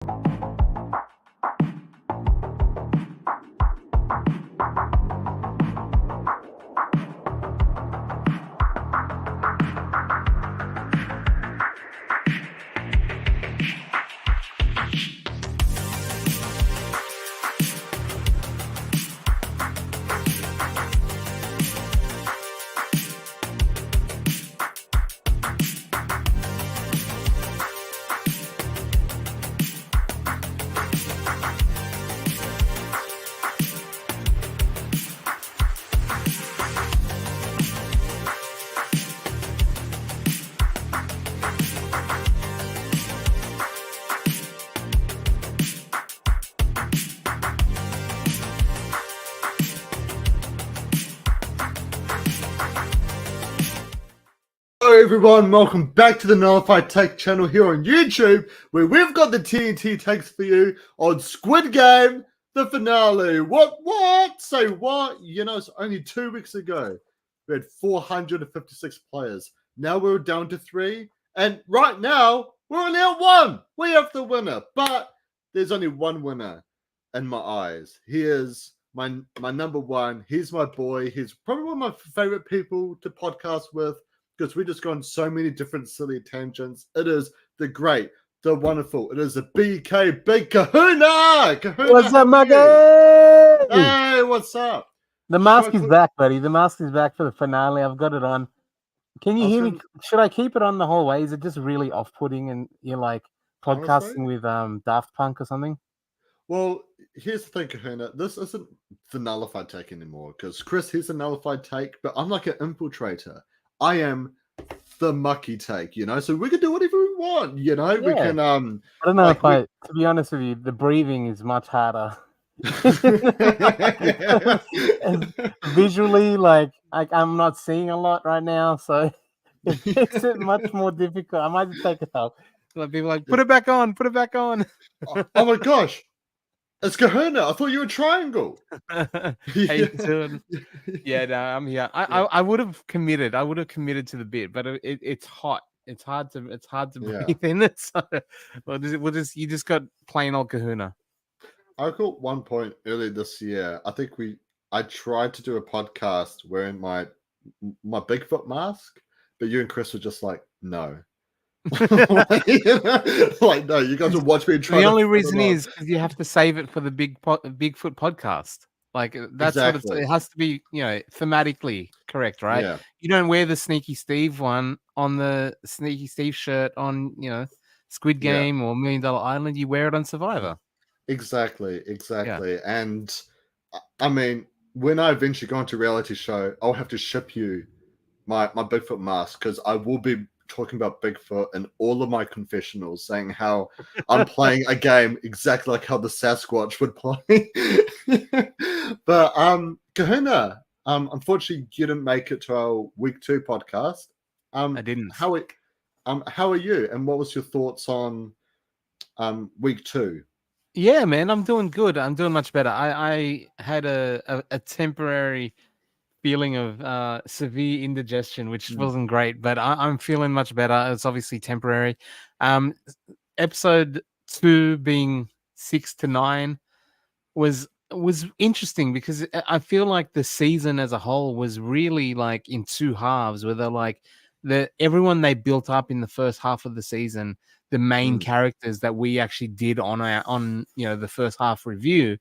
Hello everyone, welcome back to the Nullified Take channel here on YouTube, where we've got the TNT takes for you on Squid Game, the finale. What? Say what? You know, it's only 2 weeks ago. We had 456 players. Now we're down to 3, and right now, we're only at 1. We have the winner, but there's only one winner in my eyes. He is my number one. He's my boy. He's probably one of my favorite people to podcast with, because we just go on so many different silly tangents. It is the great, the wonderful. It is the BK Big Kahuna. Kahuna, What's up, Mucky? Hey, what's up? The mask is back, buddy. The mask is back for the finale. I've got it on. Can you hear me? Should I keep it on the whole way? Is it just really off-putting and you're like podcasting with Daft Punk or something? Well, here's the thing, Kahuna. This isn't the Nullified Take anymore, because Chris, he's a Nullified Take, but I'm like an infiltrator. I am the Mucky Take, you know, so we can do whatever we want, you know. Yeah. We can I don't know, like, to be honest with you, the breathing is much harder. Visually, like I'm not seeing a lot right now, so it makes it much more difficult. I might just take it off. Like, people like, put it back on. Oh my gosh, it's Kahuna. I thought you were Triangle. How you doing? Yeah, no, I'm here. I would have committed. I would have committed to the bit, but it's hot. It's hard to breathe in it. So you just got plain old Kahuna. I got one point earlier this year. I think I tried to do a podcast wearing my Bigfoot mask, but you and Chris were just like, no. Like, no, you guys will watch me try. The only reason is because you have to save it for the Bigfoot podcast. Like, that's exactly what it has to be, you know, thematically correct, right? Yeah. You don't wear the Sneaky Steve one on the Sneaky Steve shirt on, you know, Squid Game or $1 Million Island. You wear it on Survivor. Exactly. Yeah. And I mean, when I eventually go into a reality show, I'll have to ship you my Bigfoot mask, because I will be talking about Bigfoot and all of my confessionals, saying how I'm playing a game exactly like how the Sasquatch would play. But Kahuna, unfortunately you didn't make it to our week 2 podcast. I didn't. How are you, and what was your thoughts on week 2? Yeah, man, I'm doing good. I'm doing much better. I had a temporary feeling of severe indigestion, which wasn't great, but I'm feeling much better. It's obviously temporary. Episode 2 being 6 to 9 was interesting, because I feel like the season as a whole was really like in 2 halves, where they're like everyone they built up in the first half of the season, the main characters that we actually did on you know, the first half review,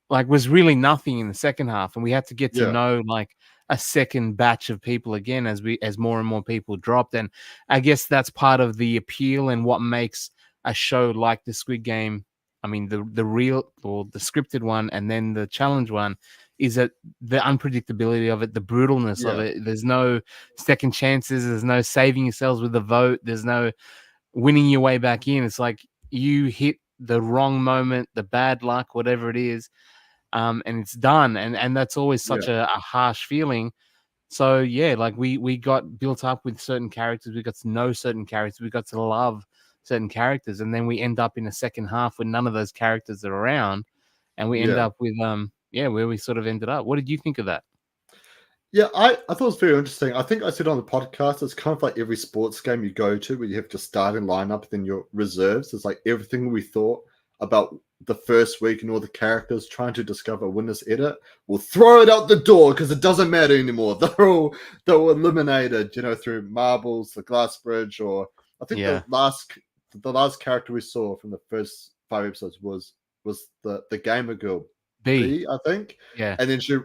like, was really nothing in the second half, and we had to get to know like a second batch of people again as more and more people dropped. And I guess that's part of the appeal and what makes a show like the Squid Game, I mean the real or the scripted one and then the challenge one, is that the unpredictability of it, the brutalness of it. There's no second chances, there's no saving yourselves with the vote, there's no winning your way back in. It's like you hit the wrong moment, the bad luck, whatever it is, and it's done. And that's always such a harsh feeling. So yeah, like we got built up with certain characters, we got to know certain characters, we got to love certain characters, and then we end up in a second half with none of those characters are around, and we end up with where we sort of ended up. What did you think of that? Yeah, I thought it was very interesting. I think I said on the podcast, it's kind of like every sports game you go to where you have to starting lineup, then your reserves. It's like everything we thought about the first week and all the characters trying to discover winners edit. We'll throw it out the door because it doesn't matter anymore. They're all eliminated, through marbles, the glass bridge, or I think Yeah. the last character we saw from the first 5 episodes was the gamer girl B. B, I think. Yeah. And then she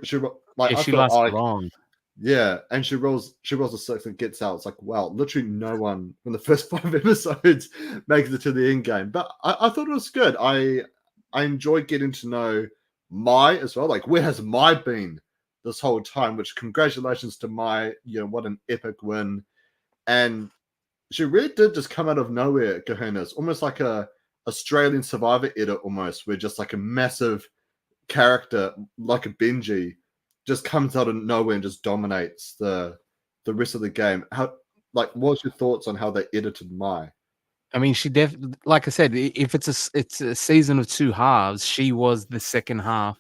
like Yeah, I she thought, lasts long. yeah, and she rolls a six and gets out. It's like, wow, literally no one from the first 5 episodes makes it to the end game. But I thought it was good. I enjoyed getting to know Mai as well. Like, where has Mai been this whole time? Which congratulations to Mai. What an epic win. And she really did just come out of nowhere, Kahuna. It's almost like a Australian Survivor edit almost, where just like a massive character like a Benji just comes out of nowhere and just dominates the rest of the game. What's your thoughts on how they edited Mai? I mean, like I said, if it's a season of two halves, she was the second half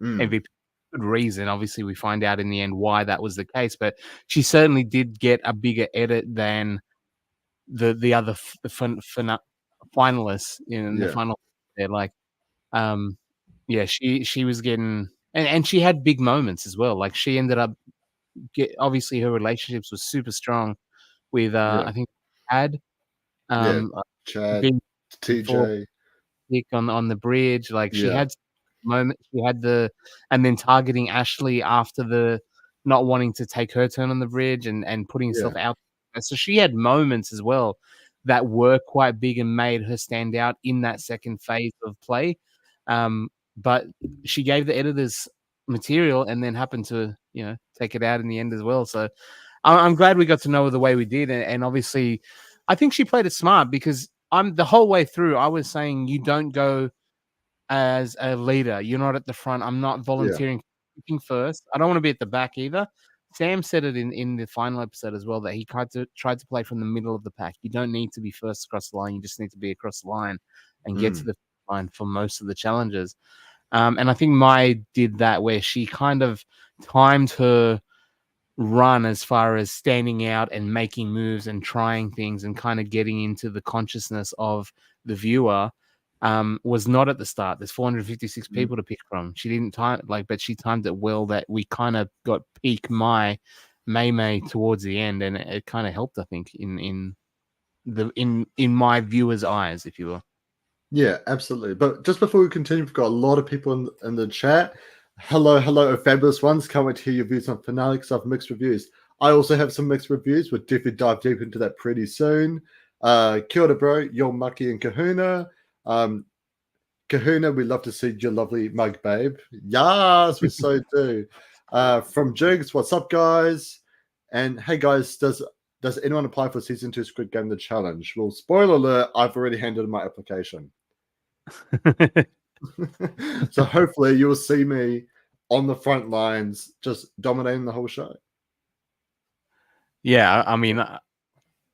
Mm, MVP. Good reason. Obviously, we find out in the end why that was the case, but she certainly did get a bigger edit than the other finalists in the yeah, final. There, like, yeah, she was getting, and she had big moments as well. Like, she ended up obviously her relationships was super strong with yeah, I think had yeah. um Chad, being before TJ, kick on the bridge. Like, she yeah, had moments. She had and then targeting Ashley after the not wanting to take her turn on the bridge and putting yeah, herself out. So she had moments as well that were quite big and made her stand out in that second phase of play. But she gave the editors material and then happened to take it out in the end as well. So I'm glad we got to know her the way we did, and obviously, I think she played it smart because the whole way through I was saying you don't go as a leader. You're not at the front. I'm not yeah. volunteering picking first. I don't want to be at the back either. Sam said it in the final episode as well that he tried to play from the middle of the pack. You don't need to be first across the line. You just need to be across the line and get to Mm, the line for most of the challenges. And I think Mai did that where she kind of timed her run as far as standing out and making moves and trying things and kind of getting into the consciousness of the viewer was not at the start. There's 456 mm. people to pick from. She didn't time but she timed it well that we kind of got peak May towards the end, and it kind of helped, I think, in my viewer's eyes, if you will. Yeah, absolutely. But just before we continue, we've got a lot of people in the chat. Hello, fabulous ones. Can't wait to hear your views on finale because I've mixed reviews. I also have some mixed reviews. We'll definitely dive deep into that pretty soon. Kia ora, bro. You're Mucky and Kahuna. Kahuna, we love to see your lovely mug, babe. Yes, we so do. From Jigs, what's up, guys? And hey, guys, does anyone apply for season 2 Squid Game the challenge? Well, spoiler alert, I've already handed in my application. So hopefully you will see me on the front lines just dominating the whole show. Yeah, I mean,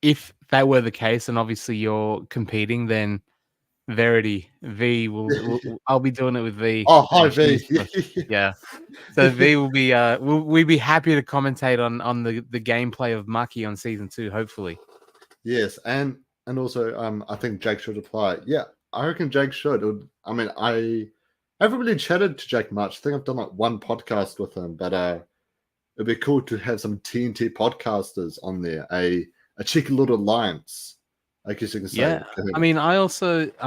if that were the case, and obviously you're competing, then Verity V I'll be doing it with V. Oh, hi, and V. Yeah. So V will be we'll be happy to commentate on the gameplay of Mucky on season 2, hopefully. Yes, and also I think Jake should apply. Yeah, I reckon Jake should. I mean, I haven't really chatted to Jake much. I think I've done like one podcast with him, but it'd be cool to have some TNT podcasters on there. A cheeky little alliance, I guess you can say. Yeah. I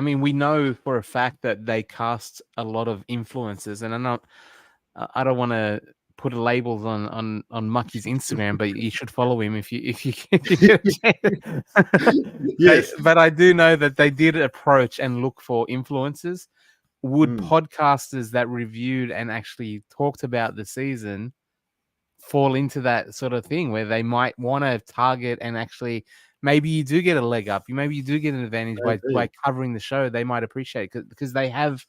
mean, we know for a fact that they cast a lot of influencers, and I don't want to put labels on Mucky's Instagram, but you should follow him if you get a chance. Yes. But I do know that they did approach and look for influencers. Would podcasters that reviewed and actually talked about the season fall into that sort of thing where they might want to target and actually maybe you do get a leg up, maybe you do get an advantage by covering the show? They might appreciate it because they have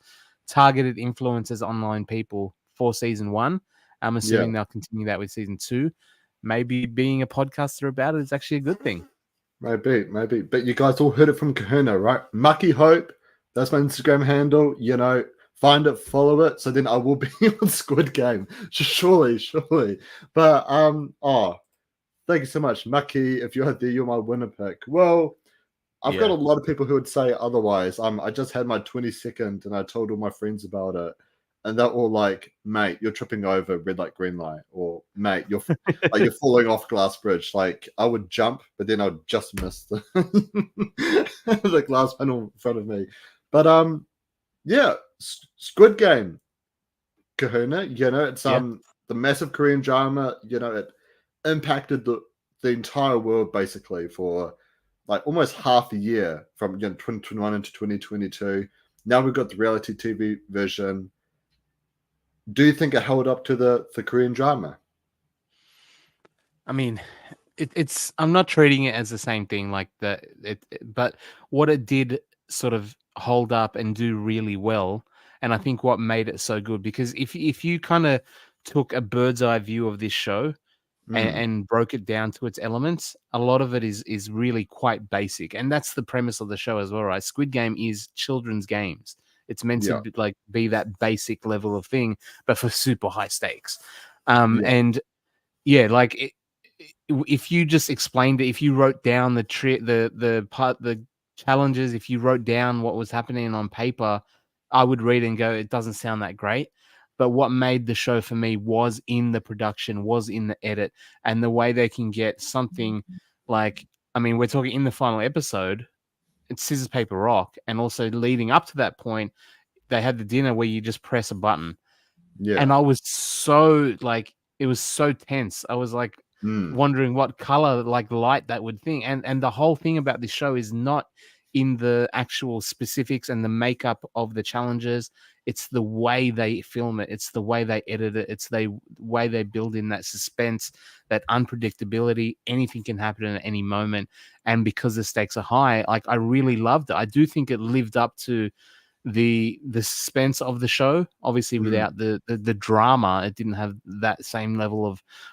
targeted influencers, online people for season 1. I'm assuming they'll continue that with season 2. Maybe being a podcaster about it is actually a good thing. Maybe. But you guys all heard it from Kahuna, right? Mucky Hope. That's my Instagram handle. find it, follow it, so then I will be on Squid Game. Surely. But thank you so much, Mucky. If you're there, you're my winner pick. Well, I've got a Yeah. lot of people who would say otherwise. I just had my 22nd and I told all my friends about it. And they're all like, mate, you're tripping over red light, green light. Or mate, you're you're falling off glass bridge. Like I would jump, but then I'd just miss the, the glass panel in front of me. But yeah, Squid Game, Kahuna, it's Yeah. the massive Korean drama, it impacted the entire world basically for like almost half a year from 2021 into 2022. Now we've got the reality TV version. Do you think it held up to the Korean drama? I mean, it's I'm not treating it as the same thing like but what it did sort of hold up and do really well, and I think what made it so good, because if you kind of took a bird's eye view of this show Mm, and broke it down to its elements, a lot of it is really quite basic, and that's the premise of the show as well, right? Squid Game is children's games. It's meant to yeah, be that basic level of thing, but for super high stakes. yeah, And yeah, like if you just explained it, if you wrote down the challenges, if you wrote down what was happening on paper, I would read and go, it doesn't sound that great. But what made the show for me was in the production, was in the edit, and the way they can get something like, I mean, we're talking in the final episode, it's scissors, paper, rock. And also leading up to that point, they had the dinner where you just press a button, yeah. and I was so like, it was so tense. I was like Mm, wondering what color, like light, that would thing. And the whole thing about this show is not in the actual specifics and the makeup of the challenges. It's the way they film it. It's the way they edit it. It's the way they build in that suspense, that unpredictability. Anything can happen at any moment. And because the stakes are high, like I really loved it. I do think it lived up to the suspense of the show. Obviously mm, without the drama, it didn't have that same level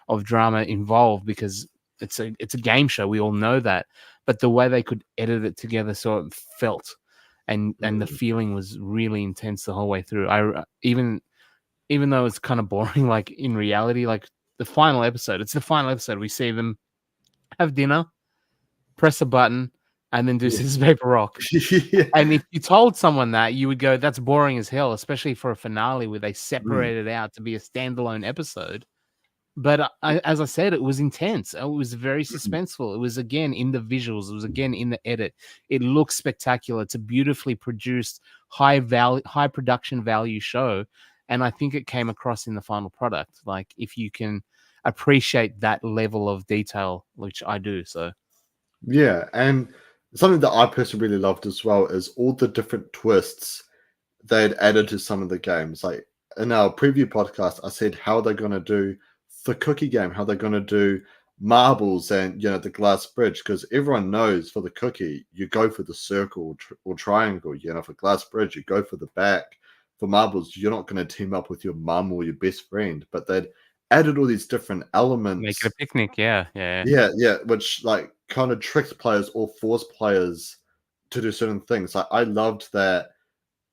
of drama involved, because it's a game show, we all know that. But the way they could edit it together so it felt, and the mm, feeling was really intense the whole way through. I even though it's kind of boring, like in reality, like the final episode, it's the final episode, we see them have dinner, press a button, and then do yeah. scissors, paper, rock. Yeah. And if you told someone that, you would go, "That's boring as hell," especially for a finale where they Mm, separate it out to be a standalone episode. But as I said, it was intense. It was very mm. suspenseful. It was again in the visuals. It was again in the edit. It looks spectacular. It's a beautifully produced, high production value show, and I think it came across in the final product. Like if you can appreciate that level of detail, which I do, so Yeah, and something that I personally really loved as well is all the different twists they'd added to some of the games. Like in our preview podcast, I said how they're going to do the cookie game, how they're going to do marbles and the glass bridge, because everyone knows for the cookie you go for the circle or triangle. For glass bridge you go for the back. For marbles you're not going to team up with your mum or your best friend, but they'd added all these different make it a elements. picnic. Yeah, yeah, Yeah, which like kind of tricks players or force players to do certain things. Like I loved that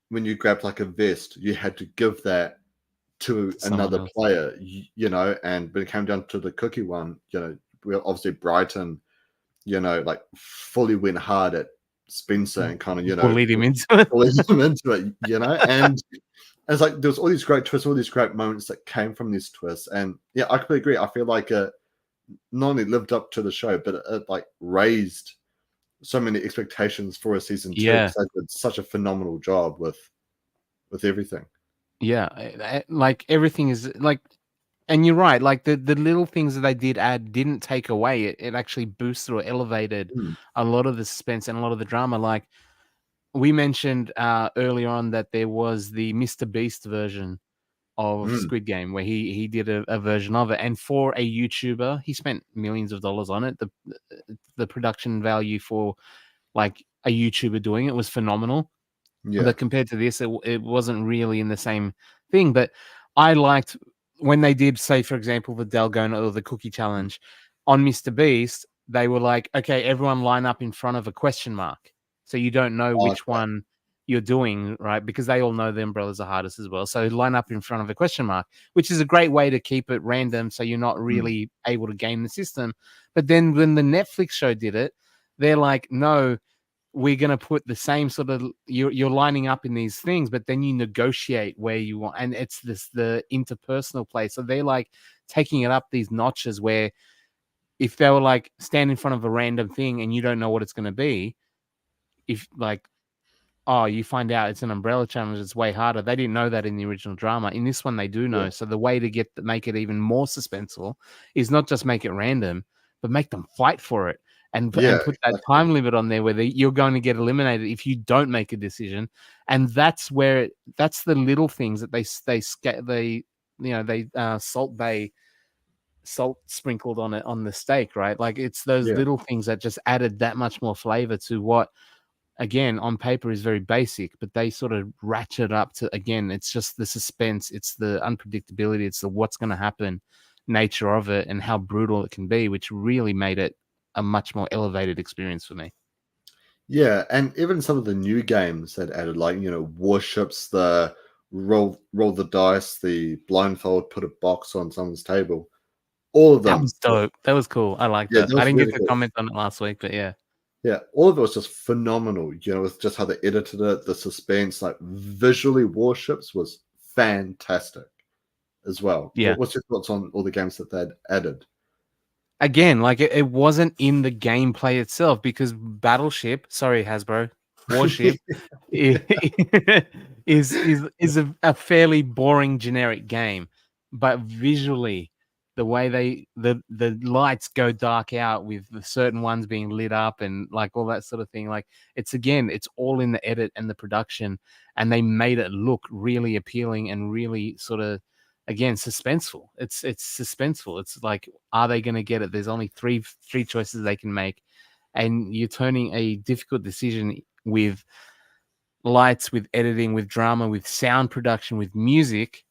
when you grabbed like a vest, you had to give that to to someone another else. player, and when it came down to the cookie one, we obviously Brighton, like fully went hard at Spencer and kind of, Bullied him into it. bullied him into it, and it's like there was all these great twists, all these great moments that came from these twists. And yeah, I completely agree. I feel like it not only lived up to the show, but it like raised so many expectations for a season two Yeah. because they did such a phenomenal job with everything. Yeah, like everything is like, and you're right. Like the little things that they did add didn't take away. It actually boosted or elevated Mm, a lot of the suspense and a lot of the drama. Like we mentioned earlier on that there was the Mr. Beast version of mm, Squid Game where he did a version of it, and for a YouTuber, he spent millions of dollars on it. The production value for like a YouTuber doing it was phenomenal. yeah. But compared to this, it wasn't really in the same thing. But I liked when they did, say, for example, the Dalgona or the cookie Mm. challenge on Mr. Beast, they were like, okay, everyone line up in front of a question mark. So you don't know which Okay. one you're doing, right? Because they all know the umbrellas are hardest as well. So line up in front of a question mark, which is a great way to keep it random so you're not really able to game the system. But then when the Netflix show did it, they're like, no, we're going to put the same sort of you're lining up in these things, but then you negotiate where you want, and it's the interpersonal play. So they're like taking it up these notches where if they were like stand in front of a random thing and you don't know what it's going to be, if like, oh, you find out it's an umbrella challenge, it's way harder. They didn't know that in the original drama. In this one, they do know. Yeah. So the way to make it even more suspenseful is not just make it random, but make them fight for it and Yeah, put that exactly. time limit on there where you're going to get eliminated if you don't make a decision. And that's that's the little things that salt sprinkled on it on the steak, right? Like it's those Yeah. little things that just added that much more flavor to what again on paper is very basic, but they sort of ratchet up to again, it's just the suspense, it's the unpredictability, it's the what's going to happen nature of it and how brutal it can be, which really made it a much more elevated experience for me. Yeah, and even some of the new games that added, like, warships, the roll the dice, the blindfold, put a box on someone's table. All of That them. was dope. That was cool. I like Yeah, that. that I was didn't get really to cool. comment on it last week, but yeah. Yeah, all of it was just phenomenal. With just how they edited it, the suspense, like visually, warships was fantastic as well. Yeah. What's your thoughts on all the games that they'd added? Again, like it wasn't in the gameplay itself because Battleship, sorry Hasbro, Warship is a fairly boring generic game, but visually, the way the lights go dark out with the certain ones being lit up and like all that sort of thing, like it's all in the edit and the production, and they made it look really appealing and really sort of again suspenseful. It's suspenseful. It's like, are they going to get it? There's only three choices they can make, and you're turning a difficult decision with lights, with editing, with drama, with sound production, with music.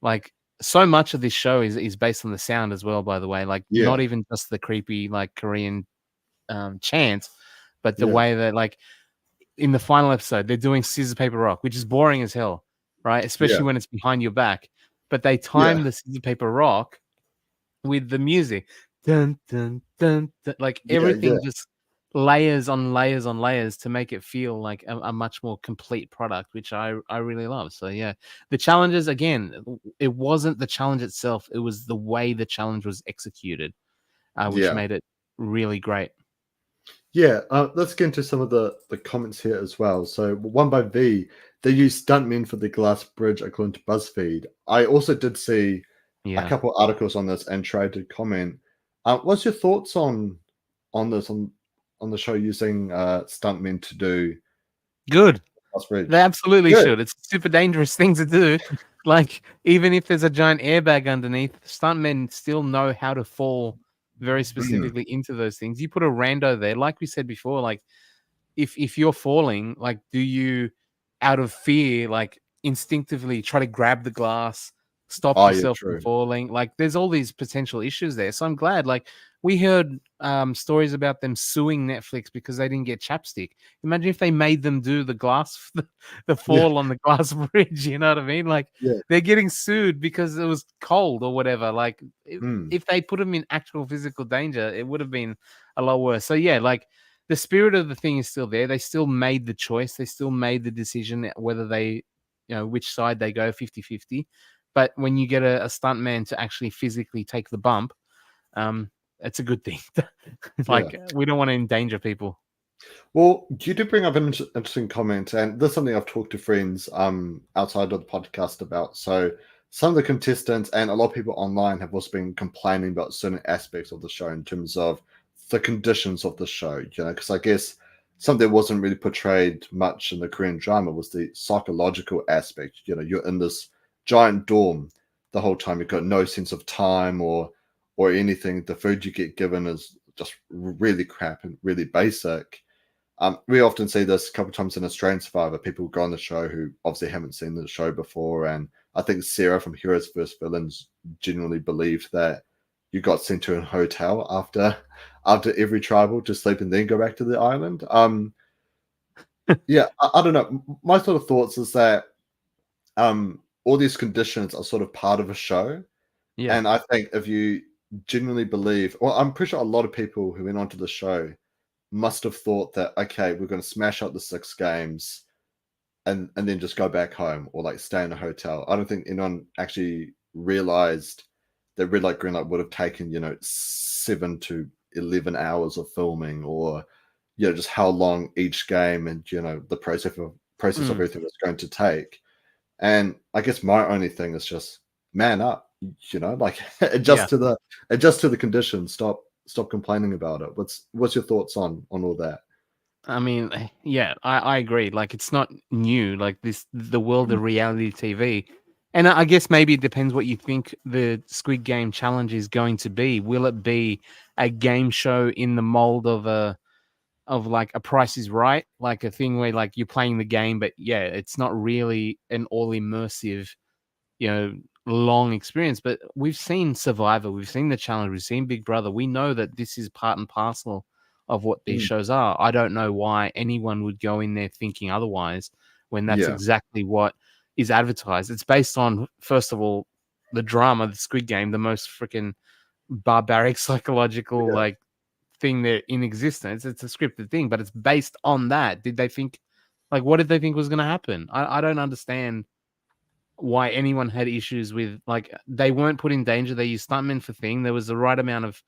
Like so much of this show is based on the sound as well, by the way. Like Yeah, not even just the creepy like Korean chants, but the yeah, way that like in the final episode they're doing scissors paper rock, which is boring as hell, right? yeah, Especially when it's behind your back. But they yeah, time the scissors paper rock with the music. Dun, dun, dun, dun. Like yeah, yeah, everything just layers on layers on layers to make it feel like a much more complete product, which I really love. So yeah, the challenges again, it wasn't the challenge itself; it was the way the challenge was executed, which yeah. made it really great. Yeah, let's get into some of the comments here as well. So, one by V, they use stuntmen for the glass bridge according to BuzzFeed. I also did see a Yeah, couple articles on this and tried to comment. What's your thoughts on this on the show using stuntmen to do good. glass They bridge? absolutely Good. should. It's a super dangerous thing to do. Like, even if there's a giant airbag underneath, stuntmen still know how to fall very Mm. specifically into those things. You put a rando there, like we said before, like if you're falling, like do you out of fear, like instinctively try to grab the glass, stop Oh yeah, yourself from true. falling? Like there's all these potential issues there. So I'm glad, like we heard stories about them suing Netflix because they didn't get chapstick. Imagine if they made them do the glass, the Yeah, fall on the glass bridge. You know what I mean? Like yeah. they're getting sued because it was cold or whatever. Like Mm. if they put them in actual physical danger, it would have been a lot worse. So yeah, like the spirit of the thing is still there. They still made the choice. They still made the decision whether they, which side they go 50-50. But when you get a stuntman to actually physically take the bump, it's a good thing. Yeah. Like we don't want to endanger people. Well, you did bring up an interesting comment, and this is something I've talked to friends outside of the podcast about. So some of the contestants and a lot of people online have also been complaining about certain aspects of the show in terms of the conditions of the show, because I guess something that wasn't really portrayed much in the Korean drama was the psychological aspect. You're in this giant dorm the whole time. You've got no sense of time or anything. The food you get given is just really crap and really basic. We often see this a couple of times in Australian Survivor. People go on the show who obviously haven't seen the show before, and I think Sarah from Heroes vs Villains genuinely believed that you got sent to a hotel after every tribal to sleep and then go back to the island. Yeah, I don't know. My sort of thoughts is that all these conditions are sort of part of a show. Yeah. And I think if you genuinely believe, well, I'm pretty sure a lot of people who went onto the show must have thought that, okay, we're going to smash out the 6 games and then just go back home or like stay in a hotel. I don't think anyone actually realized that Red Light Green Light would have taken 7 to 11 hours of filming, or just how long each game and the process of Mm. everything was going to take. And I guess my only thing is just man up, like Yeah. adjust to the conditions. Stop complaining about it. What's your thoughts on all that? I mean, yeah, I agree. Like, it's not new. Like the world of Mm. reality TV, and I guess maybe it depends what you think the Squid Game challenge is going to be. Will it be a game show in the mold of like a Price is Right, like a thing where like you're playing the game, but yeah, it's not really an all immersive, you know, long experience. But we've seen Survivor, we've seen the challenge, we've seen Big Brother. We know that this is part and parcel of what these Mm. shows are. I don't know why anyone would go in there thinking otherwise when that's Yeah, exactly what is advertised. It's based on, first of all, the drama, the Squid Game, the most freaking barbaric psychological yeah, like thing there in existence. It's a scripted thing, but it's based on that. Did they think, like, what did they think was going to happen? I don't understand why anyone had issues with, like, they weren't put in danger. They used stuntmen for thing. There was the right amount of,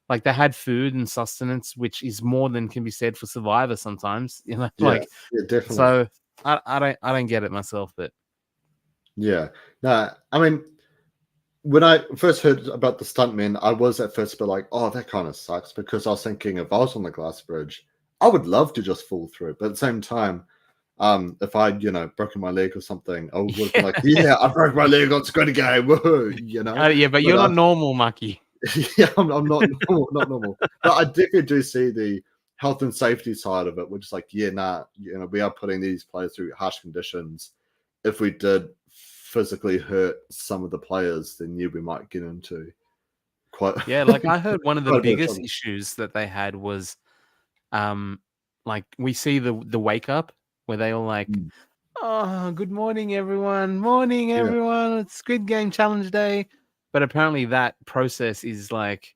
like, they had food and sustenance, which is more than can be said for Survivor sometimes, yeah, like, yeah, definitely. so I don't get it myself, but Yeah. No, I mean, when I first heard about the stuntmen, I was at first a bit like, oh, that kind of sucks, because I was thinking if I was on the glass bridge, I would love to just fall through. But at the same time, if I'd, broken my leg or something, I would have been like, yeah. yeah, I broke my leg on Squid Game, woohoo. Yeah, but But you're not normal, Mucky. yeah, I'm not normal, not normal. But I definitely do see the health and safety side of it, which is like, yeah, nah, we are putting these players through harsh conditions. If we did physically hurt some of the players, then yeah, we might get into quite Yeah, like I heard one of the quite a bit of biggest trouble. issues that they had was, um like, we see the wake up where they all like, Mm. oh, good morning, everyone. Morning, Yeah. everyone. It's Squid Game Challenge Day. But apparently that process is like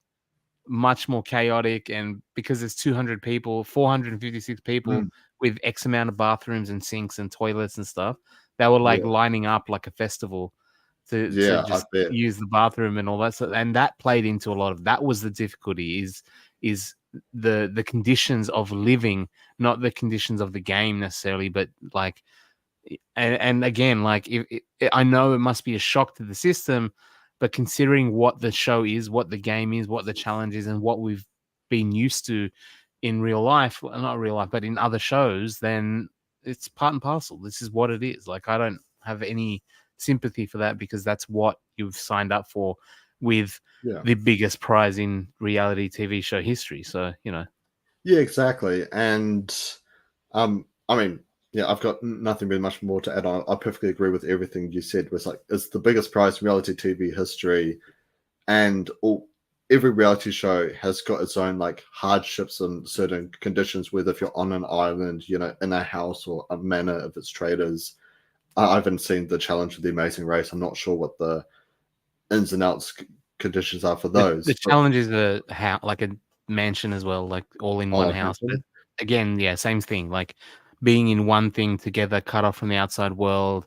much more chaotic. And because there's 200 people, 456 people Mm. with X amount of bathrooms and sinks and toilets and stuff, they were like Yeah. lining up like a festival to Yeah, I just bet. use the bathroom and all that. So, and that played into a lot of that was the difficulty is the conditions of living, not the conditions of the game necessarily, but like, and again, like, I know it must be a shock to the system, but considering what the show is, what the game is, what the challenge is, and what we've been used to in real life, well, not real life, but in other shows, then it's part and parcel. This is what it is. Like, I don't have any sympathy for that because that's what you've signed up for with Yeah. the biggest prize in reality TV show history. So, Yeah, exactly. And I mean, yeah, I've got nothing really much more to add on. I perfectly agree with everything you said. Was like it's the biggest prize in reality TV history, and every reality show has got its own like hardships and certain conditions. Whether if you're on an island, in a house or a manor of its traders. I haven't seen the challenge of the Amazing Race. I'm not sure what the ins and outs conditions are for the those. But challenge is a house, like a mansion as well, like all in one oh, house. But Hampton? again, yeah, same thing. Like being in one thing together, cut off from the outside world.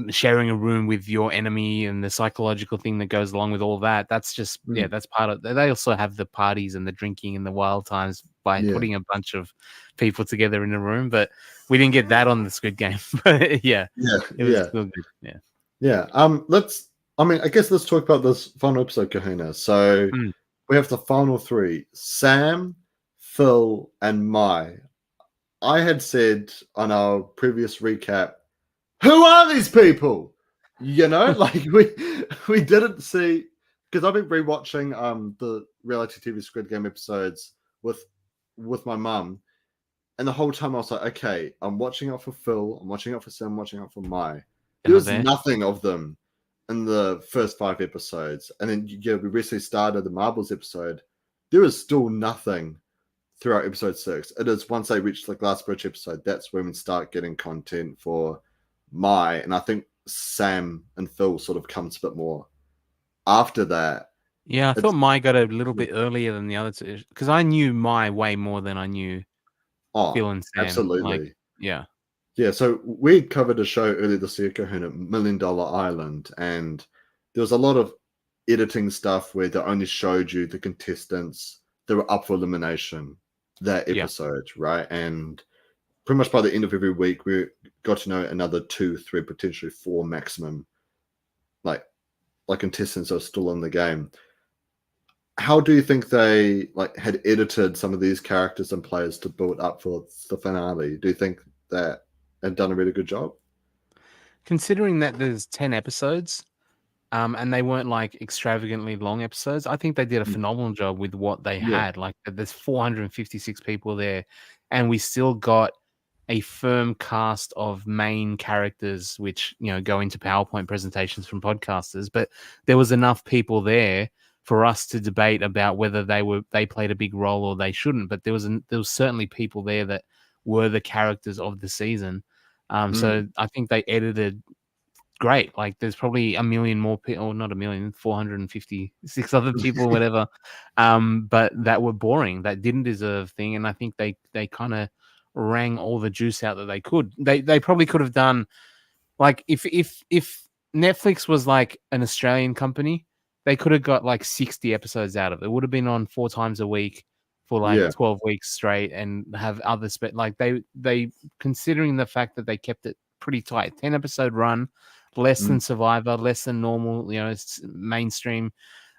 Sharing a room with your enemy and the psychological thing that goes along with all that. That's just, yeah, Mm, that's part of. They also have the parties and the drinking and the wild times by yeah, putting a bunch of people together in a room. But we didn't get that on the Squid Game. But yeah, yeah, it was yeah. still good. Yeah. Yeah. Let's. I mean, I guess let's talk about this final episode, Kahuna. So Mm. we have the final three: Sam, Phil, and Mai. I had said on our previous recap, who are these people? Like we didn't see, because I've been rewatching the reality TV Squid Game episodes with my mum, and the whole time I was like, okay, I'm watching out for Phil, I'm watching out for Sam, I'm watching out for Mai. They're There not was there. nothing of them in the first 5 episodes. And then we recently started the Marbles episode. There was still nothing throughout episode 6. It is once they reach the Glass Bridge episode, that's when we start getting content for Mai, and I think Sam and Phil sort of comes a bit more after that. Yeah, I It's thought Mai got a little bit earlier than the other two because I knew Mai way more than I knew Phil and Sam. Like, absolutely. yeah, Yeah, so we covered a show earlier this year, Kahuna, Million Dollar Island, and there was a lot of editing stuff where they only showed you the contestants that were up for elimination that yeah. episode, right? And pretty much by the end of every week, we got to know another 2, 3, potentially 4 maximum, like contestants that are still in the game. How do you think they had edited some of these characters and players to build up for the finale? Do you think that had done a really good job? Considering that there's 10 episodes, and they weren't like extravagantly long episodes, I think they did a phenomenal job with what they Yeah. had. Like, there's 456 people there, and we still got a firm cast of main characters, which go into PowerPoint presentations from podcasters. But there was enough people there for us to debate about whether they played a big role or they shouldn't. But there was certainly people there that were the characters of the season. So I think they edited great. Like, there's probably a million more people, or not a million, 456 other people, whatever. But that were boring, that didn't deserve thing. And I think they kind of wrang all the juice out that they could. They probably could have done, like, if Netflix was like an Australian company, they could have got like 60 episodes out of it. It would have been on 4 times a week for like Yeah. 12 weeks straight, and have other like they considering the fact that they kept it pretty tight, 10 episode run, less than Survivor, less than normal, mainstream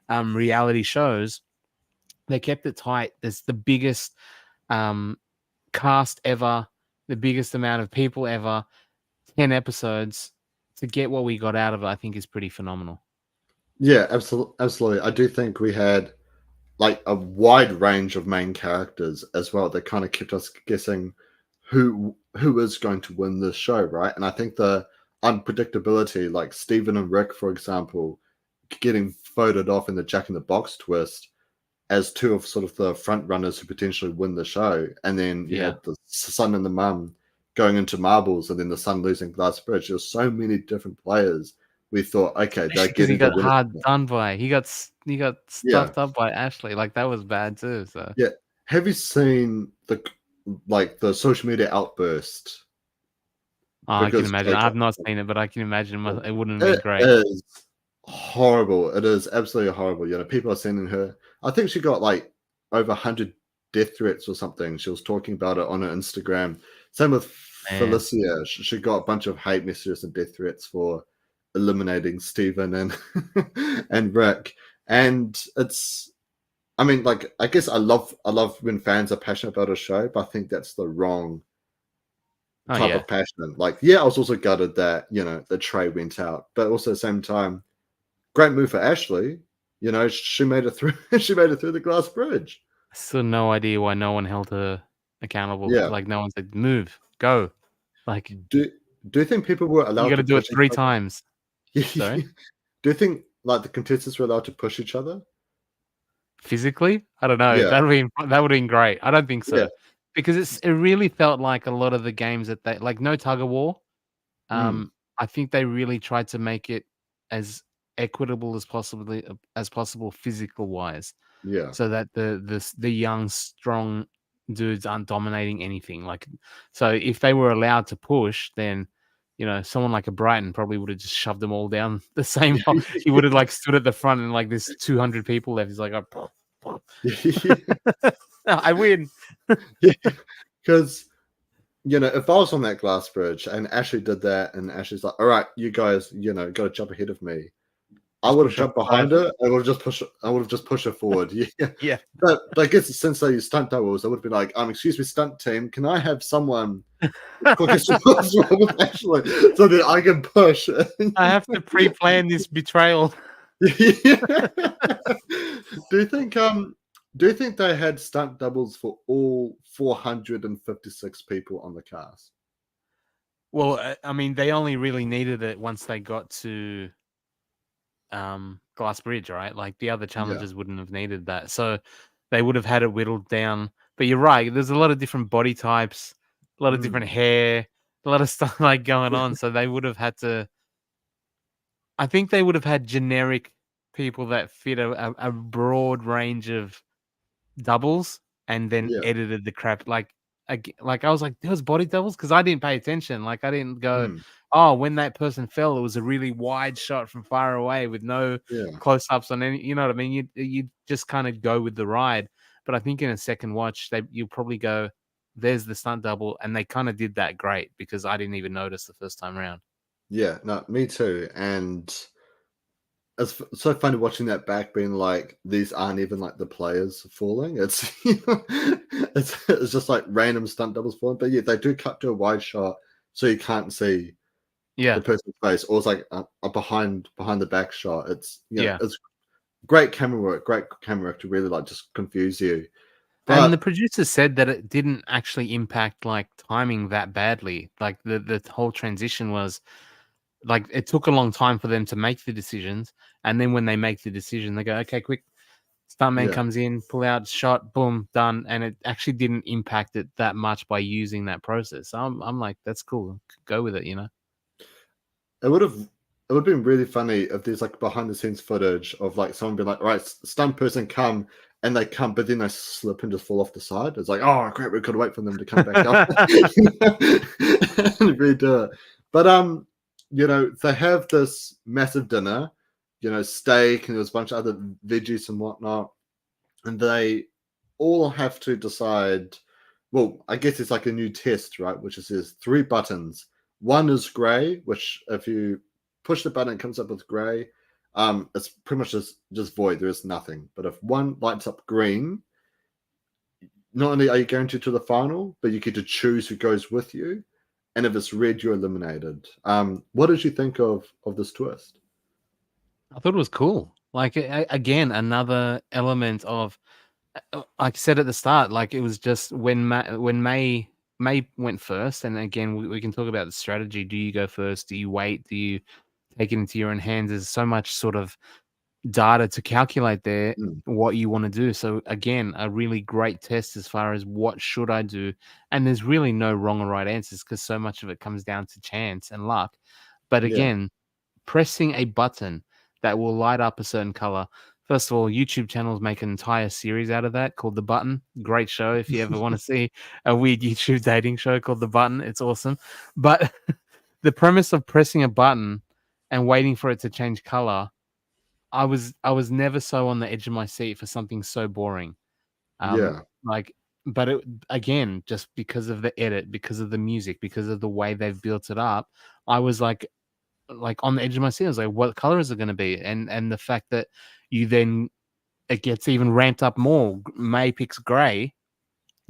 reality shows. They kept it tight. There's the biggest cast ever, the biggest amount of people ever, 10 episodes. To get what we got out of it, I think is pretty phenomenal. Yeah, absolutely. I do think we had like a wide range of main characters as well that kind of kept us guessing who is going to win this show, right? And I think the unpredictability, like Steven and Rick, for example, getting voted off in the Jack in the Box twist as 2 of sort of the front runners who potentially win the show, and then you had the son and the mum going into marbles, and then the son losing Glass Bridge. There's so many different players. We thought, okay, they're Because he getting the got winner. hard done by. He got Yeah, stuffed up by Ashley. Like, that was bad too. So yeah. Have you seen the social media outburst? I can Because imagine. I've not seen it, but I can imagine it wouldn't have been it great. is horrible. It is absolutely horrible. People are sending her. I think she got like over 100 death threats or something. She was talking about it on her Instagram. Same with Felicia. She got a bunch of hate messages and death threats for eliminating Steven and and Rick. And it's, I mean, like, I guess I love when fans are passionate about a show, but I think that's the wrong type of passion. Like, yeah, I was also gutted that the tray went out, but also at the same time, great move for Ashley. She made it through. She made it through the glass bridge. Still no idea why no one held her accountable. Yeah. Like, no one said, "Move, go." Like, Do you think people were allowed you got to to do it push 3 each other? times. Sorry? Do you think like the contestants were allowed to push each other? Physically? I don't know. Yeah. That would have been great. I don't think so. Yeah. Because it really felt like a lot of the games that they, like, no tug of war. I think they really tried to make it as equitable as possible physical wise, Yeah. so that the young strong dudes aren't dominating anything. Like, so if they were allowed to push, then someone like a Brighton probably would have just shoved them all down the same hole. He would have like stood at the front and like there's 200 people left. He's like, oh, I win. Yeah. Because if I was on that glass bridge and Ashley did that, and Ashley's like, "All right, you guys, got to jump ahead of me," I would have jumped behind her. I would have just pushed her forward. Yeah. Yeah. But I guess since they use stunt doubles, I would be like, excuse me, stunt team, can I have someone quickest possible with Ashley so that I can push? I have to pre-plan this betrayal. Do you think they had stunt doubles for all 456 people on the cast? Well, I mean, they only really needed it once they got to Glass Bridge, right? Like, the other challenges wouldn't have needed that. So they would have had it whittled down But you're right. There's a lot of different body types, a lot of Mm. different hair, a lot of stuff like going on. So they would have had to. I think they would have had generic people that fit a broad range of doubles, and then Yeah. edited the crap. Like I was like, there was body doubles because I didn't pay attention. Like I didn't go, Mm. oh, when that person fell, it was a really wide shot from far away with no Yeah. close ups on any. You know what I mean? You just kind of go with the ride. But I think in a second watch, you'll probably go, there's the stunt double, and they kind of did that great because I didn't even notice the first time around. Yeah. No, me too. And so funny watching that back, being like, these aren't even like the players falling. It's it's just like random stunt doubles falling. But yeah, they do cut to a wide shot, so you can't see the Yeah, person's face, or it's like a behind the back shot. It's yeah. it's great camera work to really like just confuse you. And the But producer said that it didn't actually impact like timing that badly. Like the whole transition was like it took a long time for them to make the decisions, and then when they make the decision, they go, "Okay, quick." Stuntman yeah, comes in, pull out, shot, boom, done, and it actually didn't impact it that much by using that process. So I'm like, that's cool. Go with it, you know. it would have been really funny if there's like behind the scenes footage of like someone being like, all right, stunt person come, and they come, but then they slip and just fall off the side. It's like, oh crap, we could wait for them to come back up and redo it. But they have this massive dinner, steak, and there's a bunch of other veggies and whatnot, and they all have to decide. Well, I guess it's like a new test, right? Which is there's three buttons. One is gray, which if you push the button, it comes up with gray. It's pretty much just void. There is nothing. But if one lights up green, not only are you guaranteed to the final, but you get to choose who goes with you. And if it's red, you're eliminated. What did you think of this twist? I thought it was cool. Like again, another element of, like I said at the start, like it was just when May went first, and again we can talk about the strategy. Do you go first? Do you wait? Do you take it into your own hands? There's so much sort of data to calculate there Mm, what you want to do. So again, a really great test as far as what should I do. And there's really no wrong or right answers because so much of it comes down to chance and luck. But yeah, again, pressing a button that will light up a certain color. First of all, YouTube channels make an entire series out of that called The Button. Great show if you ever want to see a weird YouTube dating show called The Button. It's awesome. But the premise of pressing a button and waiting for it to change color, I was never so on the edge of my seat for something so boring. yeah, Like, but it again, just because of the edit, because of the music, because of the way they've built it up, I was like on the edge of my seat. I was like, what color is it going to be? And the fact that you then it gets even ramped up more. May picks gray,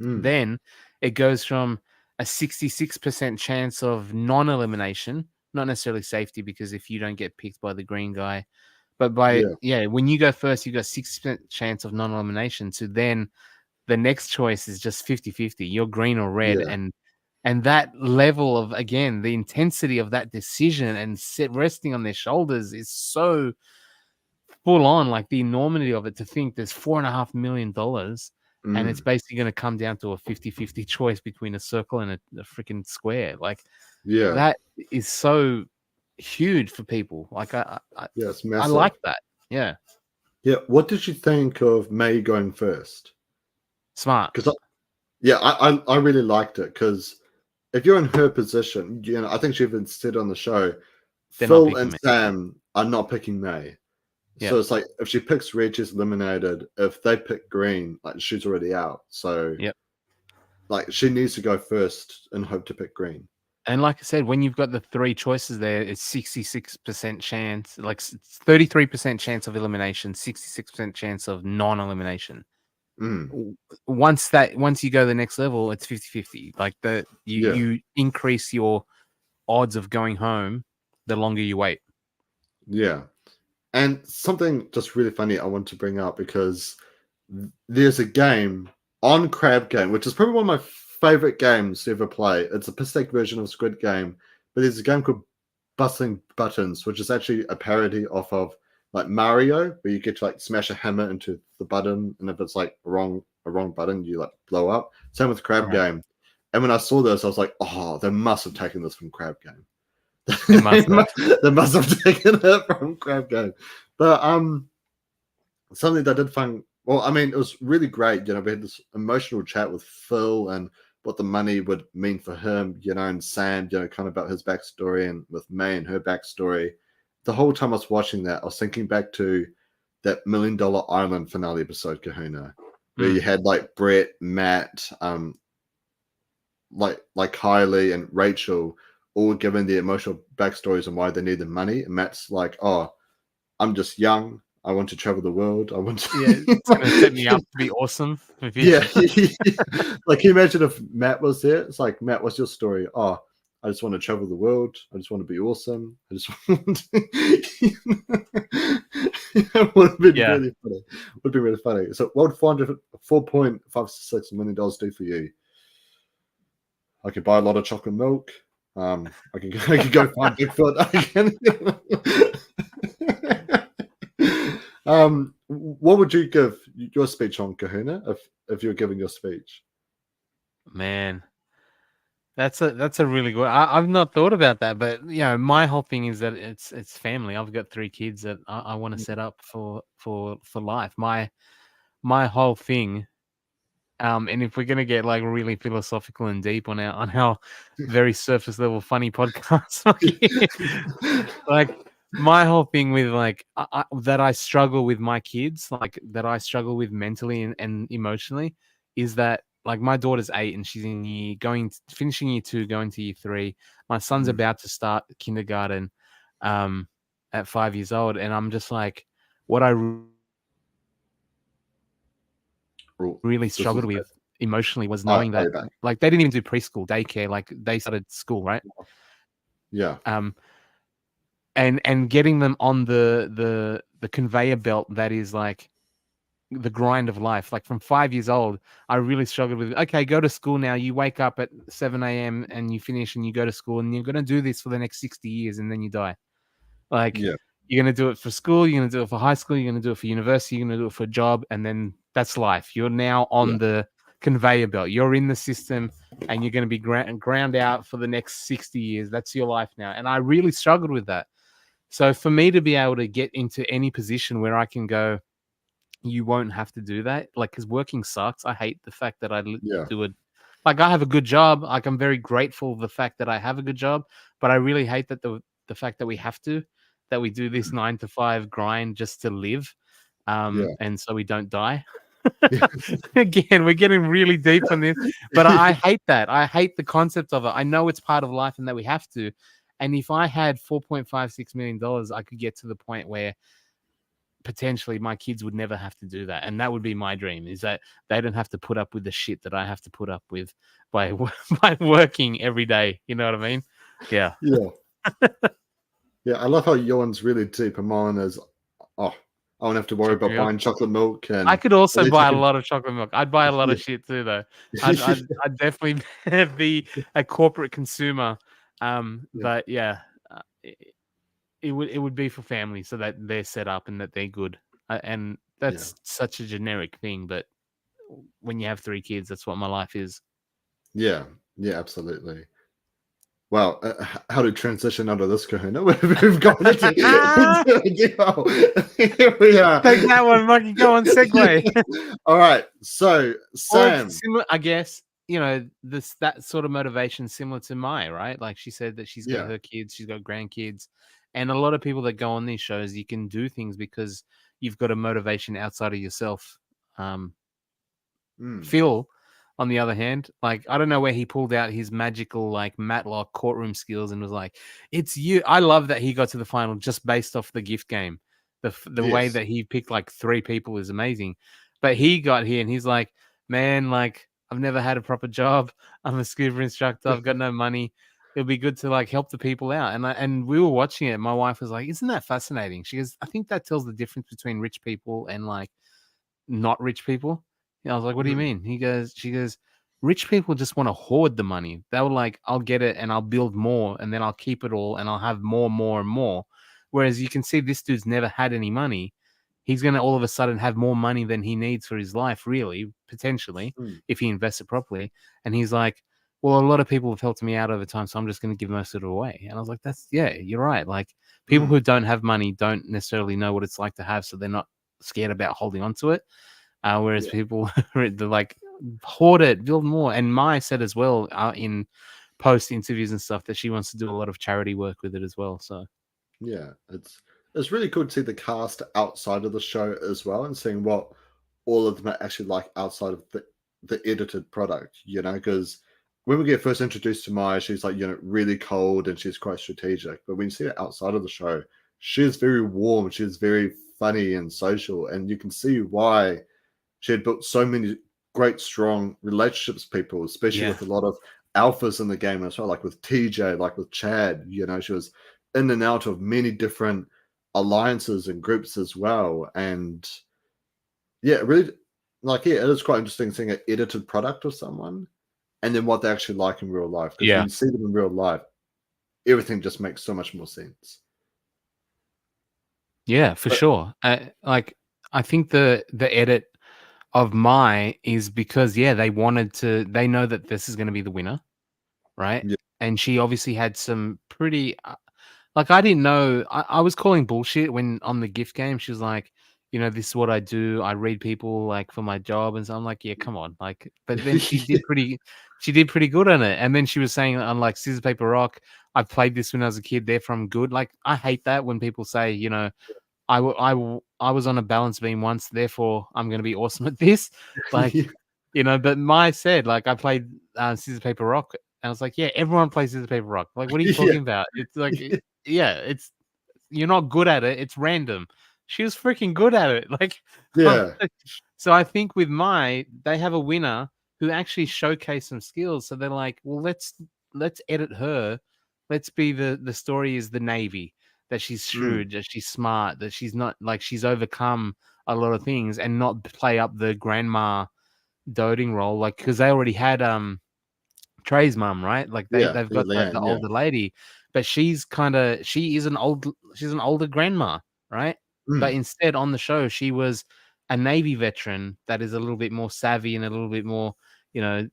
mm, then it goes from a 66% chance of non-elimination, not necessarily safety, because if you don't get picked by the green guy, but yeah, when you go first, you got 60% chance of non-elimination. So then the next choice is just 50-50. You're green or red, yeah, and that level of, again, the intensity of that decision and resting on their shoulders is so full on, like the enormity of it, to think there's $4.5 million and it's mm, basically going to come down to a 50-50 choice between a circle and a freaking square. Like yeah, that is so huge for people. Like yeah. It's I massive. like that. Yeah. Yeah. What did you think of May going first? Smart. Because yeah, I really liked it because if you're in her position, I think she even said on the show, They're not Phil picking and me. Sam are not picking May. Yeah. So it's like if she picks red, she's eliminated. If they pick green, like she's already out. So Yep. like she needs to go first and hope to pick green. And like I said, when you've got the three choices there, it's 66% chance, like 33% chance of elimination, 66% chance of non-elimination. Mm, Once you go to the next level, it's 50-50. Like yeah, you increase your odds of going home the longer you wait. yeah. And something just really funny I want to bring up because there's a game on Crab Game, which is probably one of my favorite games to ever play. It's a pistek version of Squid Game, but there's a game called Bustling Buttons, which is actually a parody off of like Mario, where you get to like smash a hammer into the button, and if it's like wrong a wrong button, you like blow up. Same with Crab Right. Game. And when I saw this, I was like, oh, they must have taken this from Crab Game. They must have. They must have taken it from Crab Game. But something that I did find, well, I mean, it was really great. You know, we had this emotional chat with Phil and what the money would mean for him, you know, and Sam, you know, kind of about his backstory, and with May and her backstory. The whole time I was watching that, I was thinking back to that $1 Million Island finale episode, Kahuna, where you had like Brett, Matt, like Kylie and Rachel all giving the emotional backstories and why they need the money. And Matt's like, oh, I'm just young. I want to travel the world. I want to. Yeah, it's going to set me up to be awesome. Yeah. Like, can you imagine if Matt was there? It's like, Matt, what's your story? Oh, I just want to travel the world. I just want to be awesome. I just want to. It would have been really funny. Would be really funny. So, what would $4.56 million do for you? I could buy a lot of chocolate milk. I could go find Bigfoot. What would you give your speech on, Kahuna, if you're giving your speech? Man, that's a really good. I've not thought about that, but you know, my whole thing is that it's family. I've got 3 kids that I want to set up for life. My whole thing. And if we're gonna get like really philosophical and deep on our very surface level funny podcast, like my whole thing with like that I struggle with my kids, like that I struggle with mentally and emotionally, is that like my daughter's 8 and she's in finishing year 2, going to year 3. My son's about to start kindergarten, at 5 years old, and I'm just like, what I really struggled with emotionally was knowing that like they didn't even do preschool, daycare, like they started school, right? Yeah. And getting them on the conveyor belt that is like the grind of life. Like from 5 years old, I really struggled with, okay, go to school now. You wake up at 7 a.m. and you finish and you go to school and you're going to do this for the next 60 years and then you die. Like, you're going to do it for school, you're going to do it for high school, you're going to do it for university, you're going to do it for a job, and then that's life. You're now on the conveyor belt. You're in the system and you're going to be ground out for the next 60 years. That's your life now. And I really struggled with that. So for me to be able to get into any position where I can go, you won't have to do that. Like, because working sucks. I hate the fact that I do it. Like, I have a good job. Like, I'm very grateful for the fact that I have a good job, but I really hate that the fact that we do this 9 to 5 grind just to live. And so we don't die. Again, we're getting really deep on this, but I hate that. I hate the concept of it. I know it's part of life and that we have to. And if I had $4.56 million, I could get to the point where potentially my kids would never have to do that. And that would be my dream, is that they don't have to put up with the shit that I have to put up with by working every day. You know what I mean? Yeah. Yeah, I love how Johan's really deep, and mine is, I won't have to worry about buying chocolate milk. And I could also buy a lot of chocolate milk. I'd buy a lot of shit too, though. I'd definitely be a corporate consumer. But yeah, it would be for family, so that they're set up and that they're good. And that's such a generic thing, but when you have 3 kids, that's what my life is. Yeah, absolutely. Well, how to transition out of this, Kahuna? We've gone into here we are. Take that one, Mucky. Go on, segue. All right. So, Sam. Similar, I guess, you know, that sort of motivation similar to Mai, right? Like she said that she's got her kids, she's got grandkids. And a lot of people that go on these shows, you can do things because you've got a motivation outside of yourself. Phil, on the other hand, like, I don't know where he pulled out his magical, like, Matlock courtroom skills and was like, it's you. I love that he got to the final just based off the gift game. The way that he picked like 3 people is amazing. But he got here and he's like, man, like, I've never had a proper job. I'm a scuba instructor. I've got no money. It'll be good to like help the people out. And we were watching it. My wife was like, isn't that fascinating? She goes, I think that tells the difference between rich people and like not rich people. I was like, what do you mean? She goes, rich people just want to hoard the money. They were like, I'll get it and I'll build more and then I'll keep it all and I'll have more and more. Whereas you can see this dude's never had any money. he's going to all of a sudden have more money than he needs for his life, really, potentially, Mm. if he invests it properly. And he's like, well, a lot of people have helped me out over time, so I'm just going to give most of it away. And I was like, yeah, you're right. Like, people Mm. who don't have money don't necessarily know what it's like to have, so they're not scared about holding on to it. Whereas Yeah. people, they're like, hoard it, build more. And Mai said as well in post interviews and stuff that she wants to do a lot of charity work with it as well. So Yeah, it's really cool to see the cast outside of the show as well, and seeing what all of them are actually like outside of the edited product. You know, because when we get first introduced to Maya, she's like, really cold and she's quite strategic. But when you see her outside of the show, she's very warm. She's very funny and social, and you can see why she had built so many great, strong relationships with people, especially yeah, with a lot of alphas in the game as well, like with TJ, like with Chad. She was in and out of many different alliances and groups as well. And yeah, really, it is quite interesting seeing an edited product of someone and then what they actually like in real life. Because when yeah, you see them in real life, everything just makes so much more sense. yeah, for But sure. Like, I think the edit of Mai is because they wanted to. They know that this is going to be the winner, right? yeah, And she obviously had some pretty like, I didn't know. I was calling bullshit when on the gift game she was like, this is what I do. I read people like for my job, and so I'm like, yeah, come on, like. But then she did pretty good on it. And then she was saying on like scissors paper rock, I played this when I was a kid. Therefore, I'm good. Like, I hate that when people say, I was on a balance beam once, therefore I'm going to be awesome at this. Like, yeah, but Mai said, like, I played scissors paper rock, and I was like, yeah, everyone plays scissors paper rock. Like, what are you yeah, talking about? It's like, yeah, it's you're not good at it. It's random. She was freaking good at it. Like, yeah, so I think with Mai, they have a winner who actually showcased some skills. So they're like, well, let's edit her. Let's be the story is the Navy, that she's mm, shrewd, that she's smart, that she's not like she's overcome a lot of things, and not play up the grandma doting role. Like, because they already had Trey's mum, right? Like, yeah, they've yeah, got the Leanne, yeah, older lady, but she's an older grandma, right? But mm, instead on the show she was a Navy veteran that is a little bit more savvy and a little bit more, you know,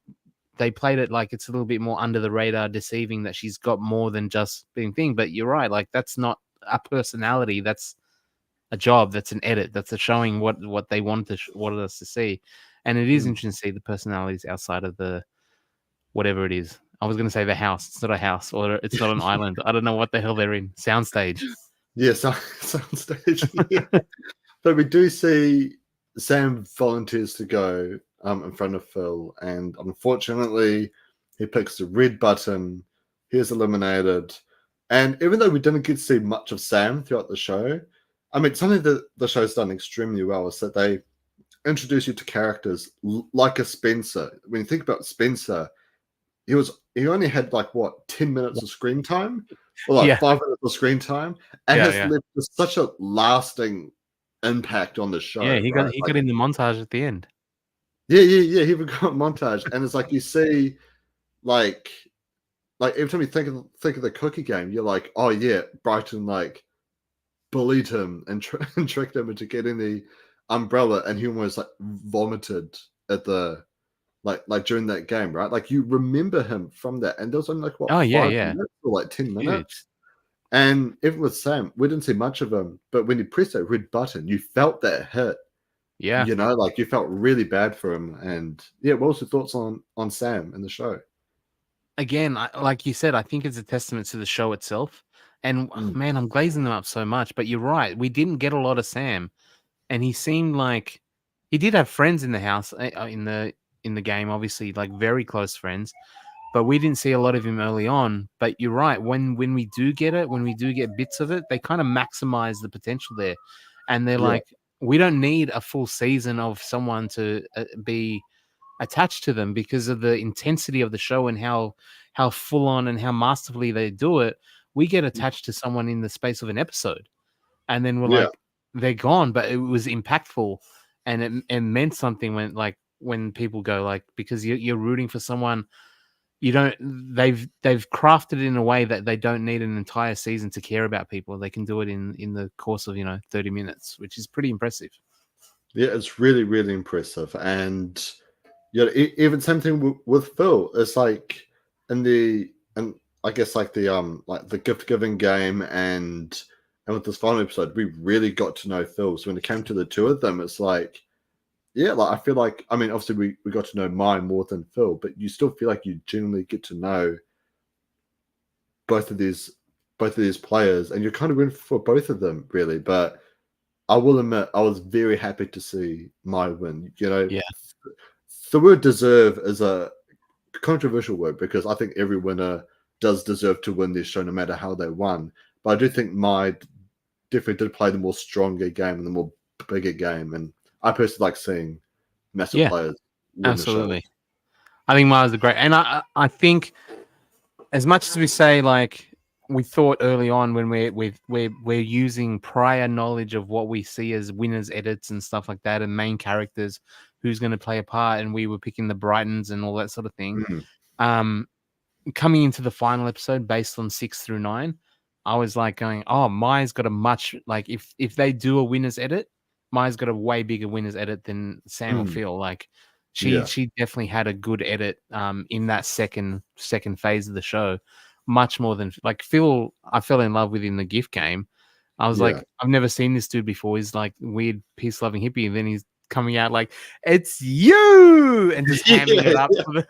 they played it like it's a little bit more under the radar, deceiving that she's got more than just being thing. But you're right, like, that's not a personality, that's a job, that's an edit, that's a showing what they wanted us to see. And it is mm. interesting to see the personalities outside of the whatever it is. I was going to say the house. It's not a house, or it's not an island. I don't know what the hell they're in. Soundstage. Yeah, soundstage. Yeah. But we do see Sam volunteers to go in front of Phil, and unfortunately, he picks the red button. He's eliminated. And even though we didn't get to see much of Sam throughout the show, I mean, something that the show's done extremely well is that they introduce you to characters like a Spencer. When you think about Spencer, he only had like what 10 minutes of screen time, or like Yeah, 5 minutes of screen time, and yeah, has yeah, left just such a lasting impact on the yeah. show, He got right? he Like, got in the montage at the end. yeah, yeah, yeah. He even got montage, and it's like you see, like, every time you think of the cookie game, you're like, oh yeah, Brighton like bullied him and, and tricked him into getting the umbrella, and he almost like vomited at the like during that game, right? Like you remember him from that, and there was only like what Oh yeah, 5 yeah. minutes or like 10 minutes. Huge. And even with Sam, we didn't see much of him, but when he pressed that red button, you felt that hit. Yeah. Like you felt really bad for him. And yeah, what was your thoughts on Sam in the show? Again, like you said, I think it's a testament to the show itself. And Mm, man, I'm glazing them up so much. But you're right. We didn't get a lot of Sam, and he seemed like he did have friends in the house in the game. Obviously, like, very close friends. But we didn't see a lot of him early on. But you're right. When we do get it, when we do get bits of it, they kind of maximize the potential there. And they're yeah, like, we don't need a full season of someone to be attached to them because of the intensity of the show and how full on and how masterfully they do it. We get attached to someone in the space of an episode, and then we're yeah, like, they're gone, but it was impactful, and it meant something when people go, like, because you're rooting for someone you don't they've crafted it in a way that they don't need an entire season to care about people. They can do it in the course of 30 minutes, which is pretty impressive. Yeah, it's really, really impressive. And even same thing with Phil. It's like and I guess like the gift giving game and with this final episode, we really got to know Phil. So when it came to the two of them, it's like, yeah, like I feel like, I mean, obviously we got to know Mai more than Phil, but you still feel like you genuinely get to know both of these players, and you're kind of rooting for both of them, really. But I will admit, I was very happy to see Mai win. Yeah. The word deserve is a controversial word because I think every winner does deserve to win this show, no matter how they won. But I do think Mai definitely did play the more stronger game and the more bigger game, and I personally like seeing massive Yeah, players win absolutely. the show. I think Mars is great, and I think as much as we say like we thought early on when we're using prior knowledge of what we see as winners edits and stuff like that and main characters who's going to play a part, and we were picking the Brightons and all that sort of thing. Coming into the final episode based on 6 through 9, I was like going, oh, Mai's got a much, like if they do a winner's edit, Mai's got a way bigger winner's edit than Sam or Phil. Like she definitely had a good edit in that second phase of the show, much more than like Phil. I fell in love with in the gift game. I was like, I've never seen this dude before. He's like weird peace loving hippie, and then he's coming out like it's you and just hamming it up for the,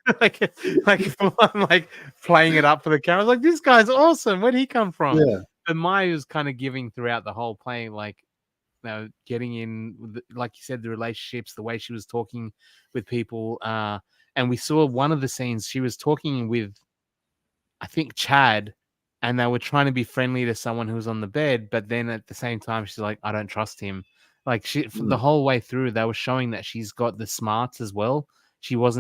like playing it up for the camera. I was like, this guy's awesome. Where'd he come from? But Maya was kind of giving throughout the whole playing, like getting in, like you said, the relationships, the way she was talking with people. And we saw one of the scenes she was talking with, I think, Chad, and they were trying to be friendly to someone who was on the bed, but then at the same time she's like, I don't trust him. Like the whole way through, they were showing that she's got the smarts as well. She was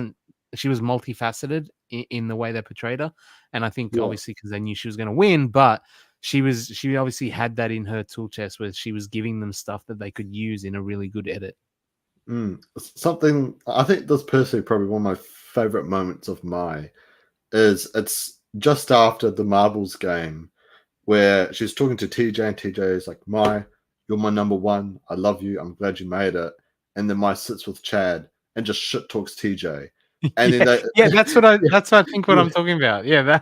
multifaceted in the way they portrayed her, and I think obviously because they knew she was going to win, but she obviously had that in her tool chest where she was giving them stuff that they could use in a really good edit. Something I think that's personally probably one of my favorite moments of Mai is it's just after the marbles game where she's talking to TJ and TJ is like, Mai, you're my number one. I love you. I'm glad you made it. And then Mai sits with Chad and just shit talks TJ. And then that's what I think what I'm talking about. Yeah.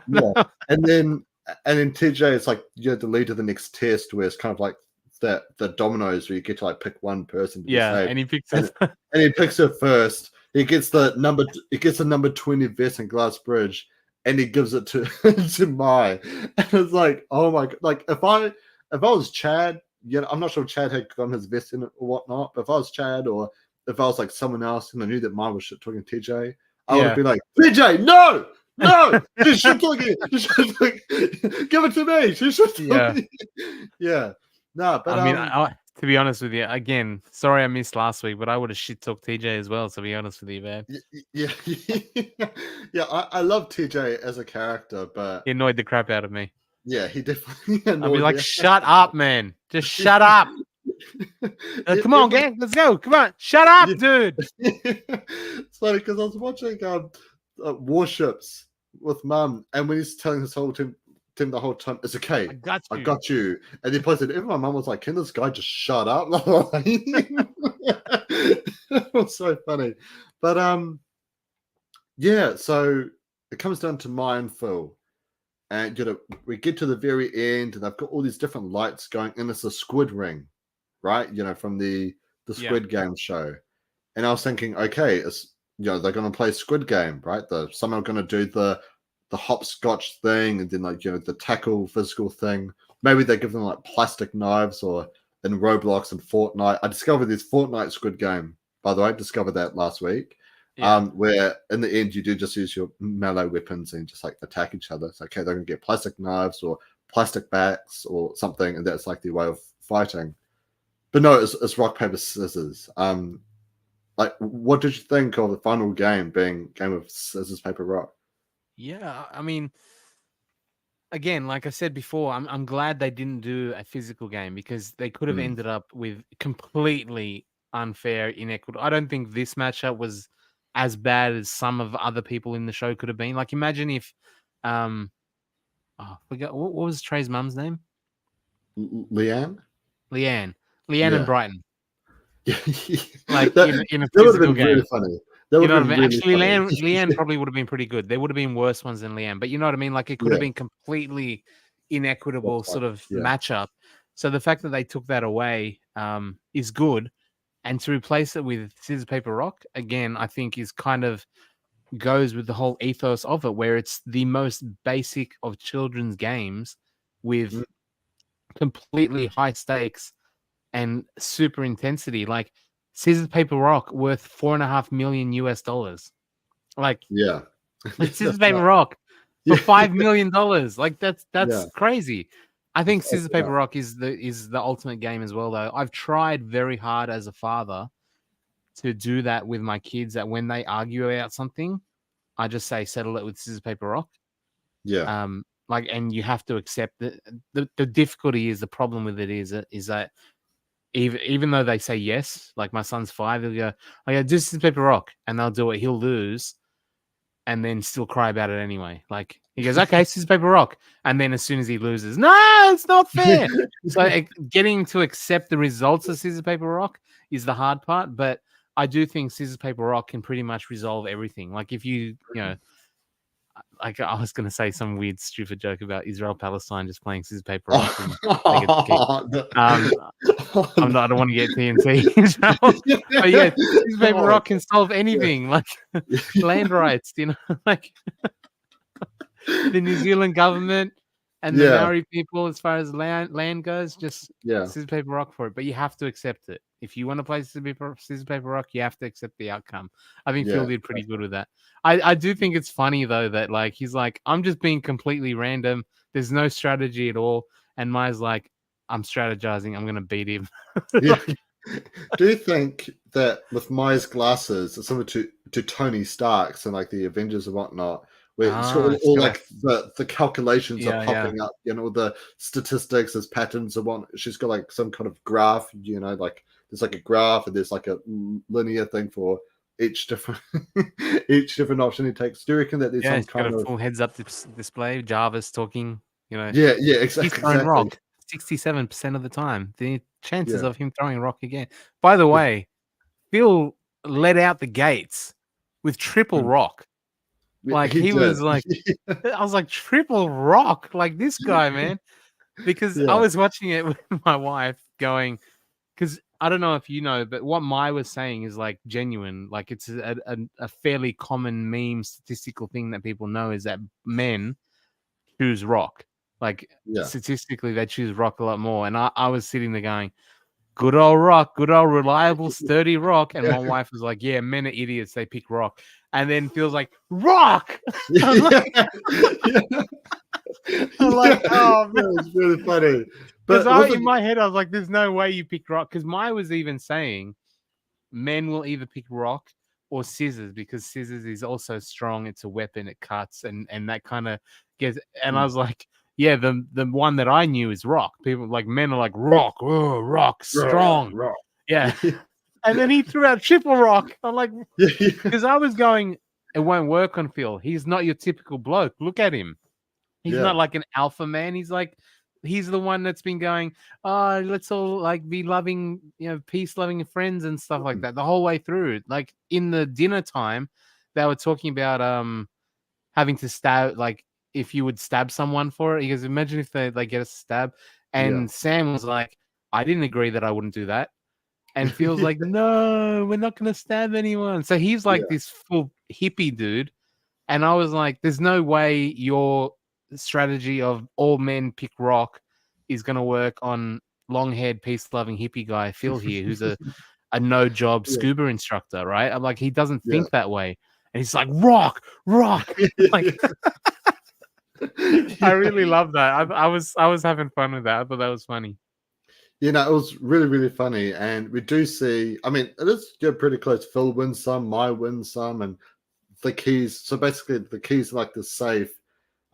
And then TJ is like, you have to lead to the next test where it's kind of like the dominoes where you get to like pick one person to be saved. And he picks and he picks her first. He gets the number 20 vest in Glass Bridge, and he gives it to to Mai. And it's like, oh my god! Like if I was Chad, I'm not sure if Chad had gotten his vest in it or whatnot, but if I was Chad or if I was like someone else and I knew that Mai was shit talking to TJ, I would be like, TJ, no, she's shit talking. Give it to me. She's shit talking. Yeah. No, but I mean, to be honest with you, again, sorry I missed last week, but I would have shit talked TJ as well. To be honest with you, man. Yeah. I love TJ as a character, but he annoyed the crap out of me. Yeah, he definitely annoyed. I'd be like, shut up, man. Just shut up. Come on, gang. Let's go. Come on. Shut up, dude. It's funny because I was watching Warships with Mum, and when he's telling his whole team the whole time, it's okay. I got you. And he posted it. Even my mum was like, can this guy just shut up? It was so funny. But yeah, so it comes down to Mai and Phil. And we get to the very end, and they've got all these different lights going, and it's a squid ring, right? From the Squid Game show. And I was thinking, okay, it's they're going to play Squid Game, right? Some are going to do the hopscotch thing, and then the tackle physical thing. Maybe they give them like plastic knives, or in Roblox and Fortnite. I discovered this Fortnite Squid Game, by the way. I discovered that last week. Where in the end you do just use your melee weapons and just like attack each other. It's like, okay, they're gonna get plastic knives or plastic bats or something, and that's like their way of fighting. But no, it's rock, paper, scissors. Like, what did you think of the final game being game of scissors, paper, rock? Yeah, I mean, again, like I said before, I'm glad they didn't do a physical game because they could have ended up with completely unfair, inequitable. I don't think this matchup was as bad as some of other people in the show could have been. Like, imagine if, oh, I forgot what was Trey's mum's name? Leanne. Leanne and Yeah. Brighton. Yeah. Like that, in a that would have physical been really game. funny. That You would know have what I been mean? really Actually, funny. Leanne probably would have been pretty good. There would have been worse ones than Leanne, but you know what I mean? Like, it could have Yeah. been completely That's inequitable fine. sort of Yeah. matchup. So the fact that they took that away is good. And to replace it with scissors, paper, rock, again, I think is kind of goes with the whole ethos of it, where it's the most basic of children's games with Mm, completely high stakes and super intensity. Like, scissors, paper, rock worth $4.5 million US. Like, yeah. scissors, That's paper, not. rock for Yeah. $5 million. Like, that's Yeah. crazy. I It's think scissors, awesome. paper, rock is the ultimate game as well, though. I've tried very hard as a father to do that with my kids, that when they argue about something, I just say settle it with scissors, paper, rock. Yeah. Like, and you have to accept that the difficulty is, the problem with it is that even though they say yes, like my son's 5, he'll go, "Oh yeah, do scissors, paper, rock," and they'll do it. He'll lose, and then still cry about it anyway. Like, he goes, "Okay, scissors, paper, rock," and then as soon as he loses, "No, it's not fair." So getting to accept the results of scissors, paper, rock is the hard part. But I do think scissors, paper, rock can pretty much resolve everything. Like, if you know, like, I was going to say some weird, stupid joke about Israel Palestine just playing scissors, paper, rock, and they get to keep. Um, I'm not. I don't want to get TNT in trouble. But yeah, scissors, paper, Oh, rock can solve yeah. anything. Like, land rights, like the New Zealand government and the Yeah. Maori people, as far as land goes, just Yeah. scissors, paper, rock for it. But you have to accept it. If you want to play scissors, paper, rock, you have to accept the outcome. I think Phil Yeah. did pretty good with that. I do think it's funny though that, like, he's like, I'm just being completely random. There's no strategy at all. And Maya's like, I'm strategizing. I'm gonna beat him. Yeah. Do you think that with Maya's glasses, it's similar to Tony Stark's and like the Avengers and whatnot, where it's Ah, she's all got like the calculations are yeah. popping up, the statistics, there's patterns and what she's got like some kind of graph, like there's like a graph and there's like a linear thing for each different each different option he takes. Do you reckon that there's Yeah, some she's got kind a of full heads-up display. Jarvis talking, yeah, he's exactly, throwing exactly. rock 67% of the time. The chances Yeah. of him throwing rock again. By the way, Phil let out the gates with triple rock. Like, He he did. was like, I was like, triple rock, like this guy, man. Because I Yeah. was watching it with my wife going, because I don't know if you know, but what Mai was saying is like genuine. Like, it's a fairly common meme statistical thing that people know, is that men choose rock. Like, Yeah. statistically, they choose rock a lot more. And I was sitting there going, good old rock, good old reliable, sturdy rock. And Yeah. my wife was like, yeah, men are idiots. They pick rock. And then feels like, rock. I'm Yeah. like, Yeah. I'm Yeah, like, oh, man. it's really funny. Because But was in it? my head, I was like, there's no way you pick rock. Because Mai was even saying men will either pick rock or scissors, because scissors is also strong. It's a weapon. It cuts and that kind of gets. And I was like, yeah, the one that I knew is rock. People like, men are like, rock, oh, rock, strong. Right. Yeah. And then he threw out triple rock. I'm like, Yeah. because I was going, it won't work on Phil. He's not your typical bloke. Look at him. He's not Yeah. like an alpha man. He's like, he's the one that's been going, oh, let's all like be loving, peace loving friends and stuff like that the whole way through. Like, in the dinner time, they were talking about having to stab, like, if you would stab someone for it. He goes, imagine if they get a stab. Yeah. And Sam was like, I didn't agree that I wouldn't do that. And feels like, no, we're not going to stab anyone. So he's like Yeah. this full hippie dude. And I was like, there's no way your strategy of all men pick rock is going to work on long-haired, peace-loving hippie guy Phil here, who's a no-job Yeah. scuba instructor, right? I'm like, he doesn't Yeah. think that way. And he's like, rock. Like, I really love that. I was having fun with that. I thought that was funny. It was really, really funny. And we do see, I mean, it is pretty close. Phil wins some, Mai wins some, and the keys. So basically, the keys are like the safe.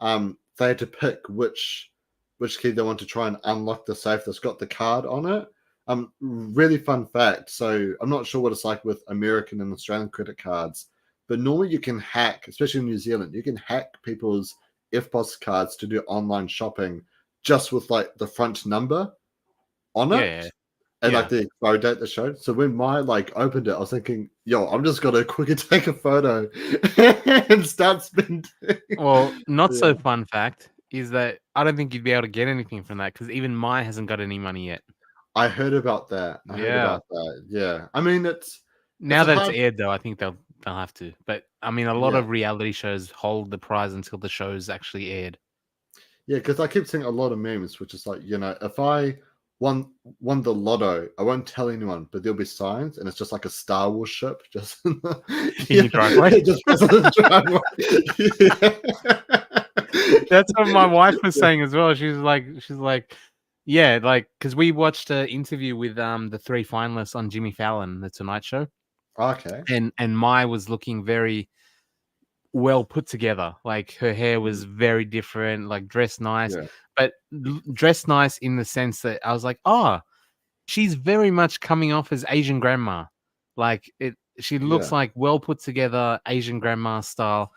They had to pick which key they want to try and unlock the safe that's got the card on it. Really fun fact. So I'm not sure what it's like with American and Australian credit cards, But normally you can hack, especially in New Zealand, you can hack people's FPOS cards to do online shopping just with like the front number on Yeah, it and yeah. like the expiry date that showed. So when my like opened it, I was thinking, yo, I'm just gonna quickly take a photo and start spending. Well, not Yeah. so fun fact is that I don't think you'd be able to get anything from that because even Mai hasn't got any money yet. I heard about that. Yeah. Yeah. I mean, it's Now a that it's hard. aired, though, I think they'll have to. But I mean, a lot Yeah. of reality shows hold the prize until the show's actually aired. Yeah, because I keep seeing a lot of memes, which is like, if I won the lotto, I won't tell anyone, but there'll be signs, and it's just like a Star Wars ship, just in your driveway? just in the driveway. That's what my wife was saying as well. She's like, yeah, like because we watched an interview with the three finalists on Jimmy Fallon, the Tonight Show, Okay. and Mai was looking very well put together. Like her hair was very different, like dressed nice, Yeah. but dressed nice in the sense that I was like, oh, she's very much coming off as Asian grandma. Like she looks Yeah. like well put together Asian grandma style.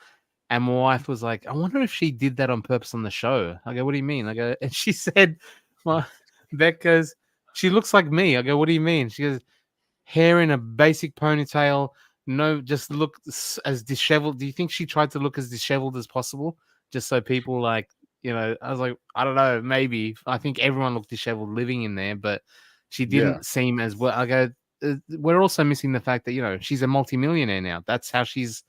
And my wife was like, I wonder if she did that on purpose on the show. I go, what do you mean? I go, and she said, well, Beck goes, she looks like me. I go, what do you mean? She goes, hair in a basic ponytail. No, just look as disheveled. Do you think she tried to look as disheveled as possible? Just so people like, I was like, I don't know, maybe. I think everyone looked disheveled living in there, but she Yeah. didn't seem as well. I go, we're also missing the fact that, she's a multimillionaire now. That's how she's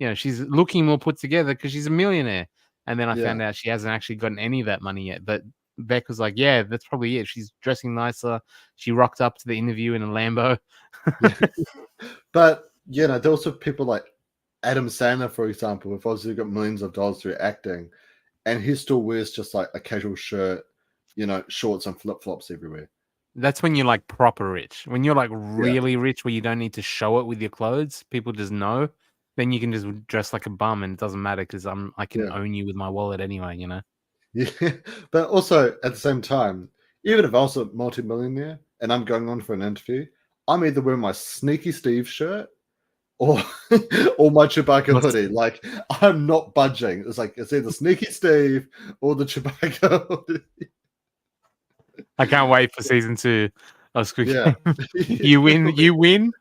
looking more put together because she's a millionaire. And then I Yeah. found out she hasn't actually gotten any of that money yet. But Beck was like, yeah, that's probably it. She's dressing nicer. She rocked up to the interview in a Lambo. But there's also people like Adam Sandler, for example, who've obviously got millions of dollars through acting, and he still wears just like a casual shirt, shorts and flip flops everywhere. That's when you're like proper rich. When you're like Yeah. really rich where you don't need to show it with your clothes, people just know. Then you can just dress like a bum and it doesn't matter because I can Yeah. own you with my wallet anyway, Yeah, but also at the same time, even if I was a multimillionaire and I'm going on for an interview, I'm either wearing my Sneaky Steve shirt or or my Chewbacca What's- hoodie. Like I'm not budging. It's like it's either Sneaky Steve or the Chewbacca hoodie. I can't wait for season 2 of Squid Yeah. Game. You win.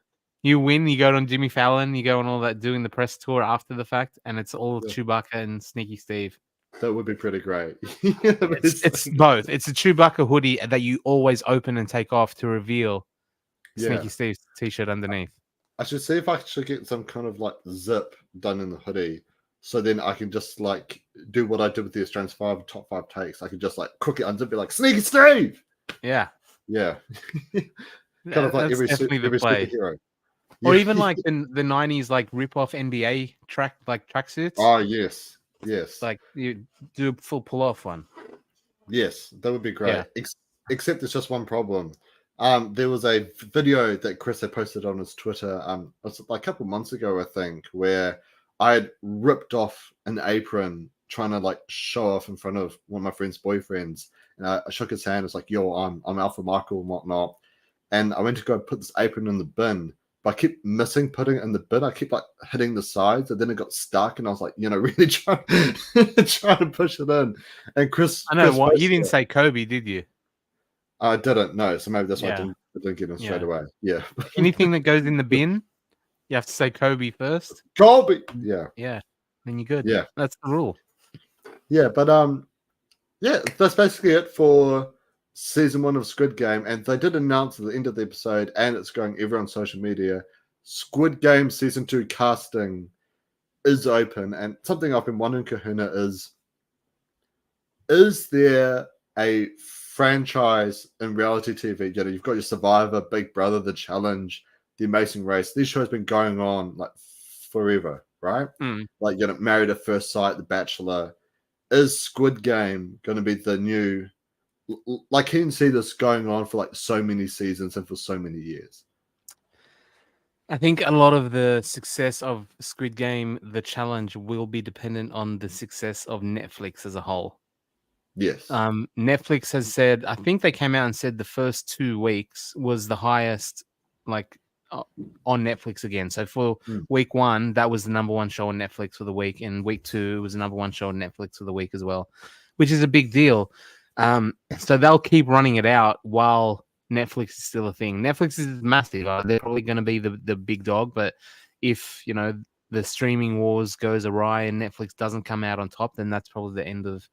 You go on Jimmy Fallon. You go on all that doing the press tour after the fact, and it's all Yeah. Chewbacca and Sneaky Steve. That would be pretty great. It's both. It's a Chewbacca hoodie that you always open and take off to reveal Sneaky Yeah. Steve's t-shirt underneath. I should see if I should get some kind of like zip done in the hoodie. So then I can just like do what I did with the Australians top 5 takes. I can just like quickly unzip, be like Sneaky Steve. Yeah. Yeah. Kind of like That's every definitely the every play. superhero. Or Yeah. even like the 90s like rip off NBA tracksuits. Oh yes. Like you do a full pull off one. Yes, that would be great. Yeah. Except there's just one problem. There was a video that Chris had posted on his Twitter, it was like a couple months ago, I think, where I had ripped off an apron trying to like show off in front of one of my friend's boyfriends, and I shook his hand. It's like, "Yo, I'm Alpha Michael and whatnot," and I went to go put this apron in the bin, but I kept missing putting it in the bin. I kept like hitting the sides, and then it got stuck, and I was like, really trying to push it in. And Chris, I know Chris what you posted didn't it. say Kobe, did you? I didn't know, so maybe that's why Yeah. I didn't get him straight Yeah. away. Yeah. Anything that goes in the bin, you have to say Kobe first. Colby. Yeah. Yeah. Then you're good. Yeah. That's the rule. Yeah, but yeah, that's basically it for season 1 of Squid Game. And they did announce at the end of the episode, and it's going everywhere on social media, Squid Game season 2 casting is open. And something I've been wondering, Kahuna, is there a franchise in reality TV? You've got your Survivor, Big Brother, The Challenge, The Amazing Race. These shows have been going on like forever, right? Like Married at First Sight, The Bachelor. Is Squid Game going to be the new? Like, can you see this going on for like so many seasons and for so many years? I think a lot of the success of Squid Game, The Challenge, will be dependent on the success of Netflix as a whole. Yes. Netflix has said, I think they came out and said the first 2 weeks was the highest like on Netflix again. So for week 1, that was the number 1 show on Netflix for the week, and week 2 was the number 1 show on Netflix for the week as well, which is a big deal. So they'll keep running it out while Netflix is still a thing. Netflix is massive. They're probably going to be the big dog, but if the streaming wars goes awry and Netflix doesn't come out on top, then that's probably the end of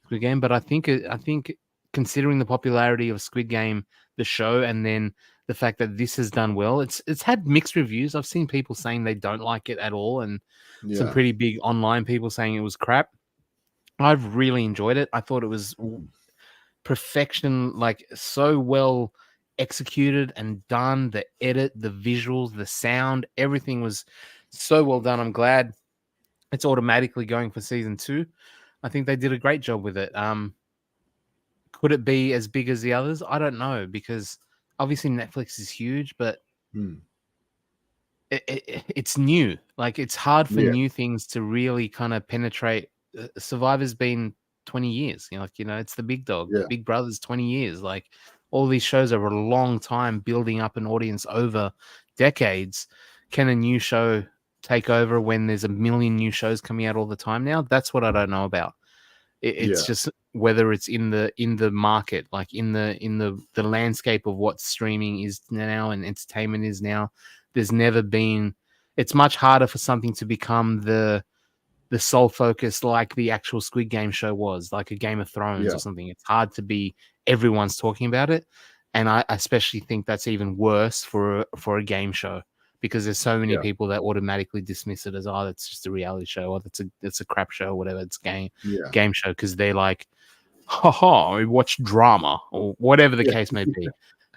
Squid Game. But I think considering the popularity of Squid Game, the show, and then the fact that this has done well, it's had mixed reviews. I've seen people saying they don't like it at all, and some pretty big online people saying it was crap. I've really enjoyed it. I thought it was perfection, like so well executed and done. The edit, the visuals, the sound, everything was so well done. I'm glad it's automatically going for season 2. I think they did a great job with it. Could it be as big as the others? I don't know, because obviously Netflix is huge, but it's new. Like, it's hard for new things to really kind of penetrate. Survivor's been 20 years. It's the big dog. Yeah. Big Brother's 20 years. Like, all these shows over a long time building up an audience over decades. Can a new show take over when there's a million new shows coming out all the time now? That's what I don't know about. It's just whether it's in the market, like in the landscape of what streaming is now and entertainment is now. There's never been. It's much harder for something to become the sole focus, like the actual Squid Game show was, like a Game of Thrones or something. It's hard to be. Everyone's talking about it, and I especially think that's even worse for a game show, because there's so many people that automatically dismiss it as, oh, that's just a reality show, or it's a crap show, or whatever. It's game show, because they're like, we watch drama, or whatever the case may be.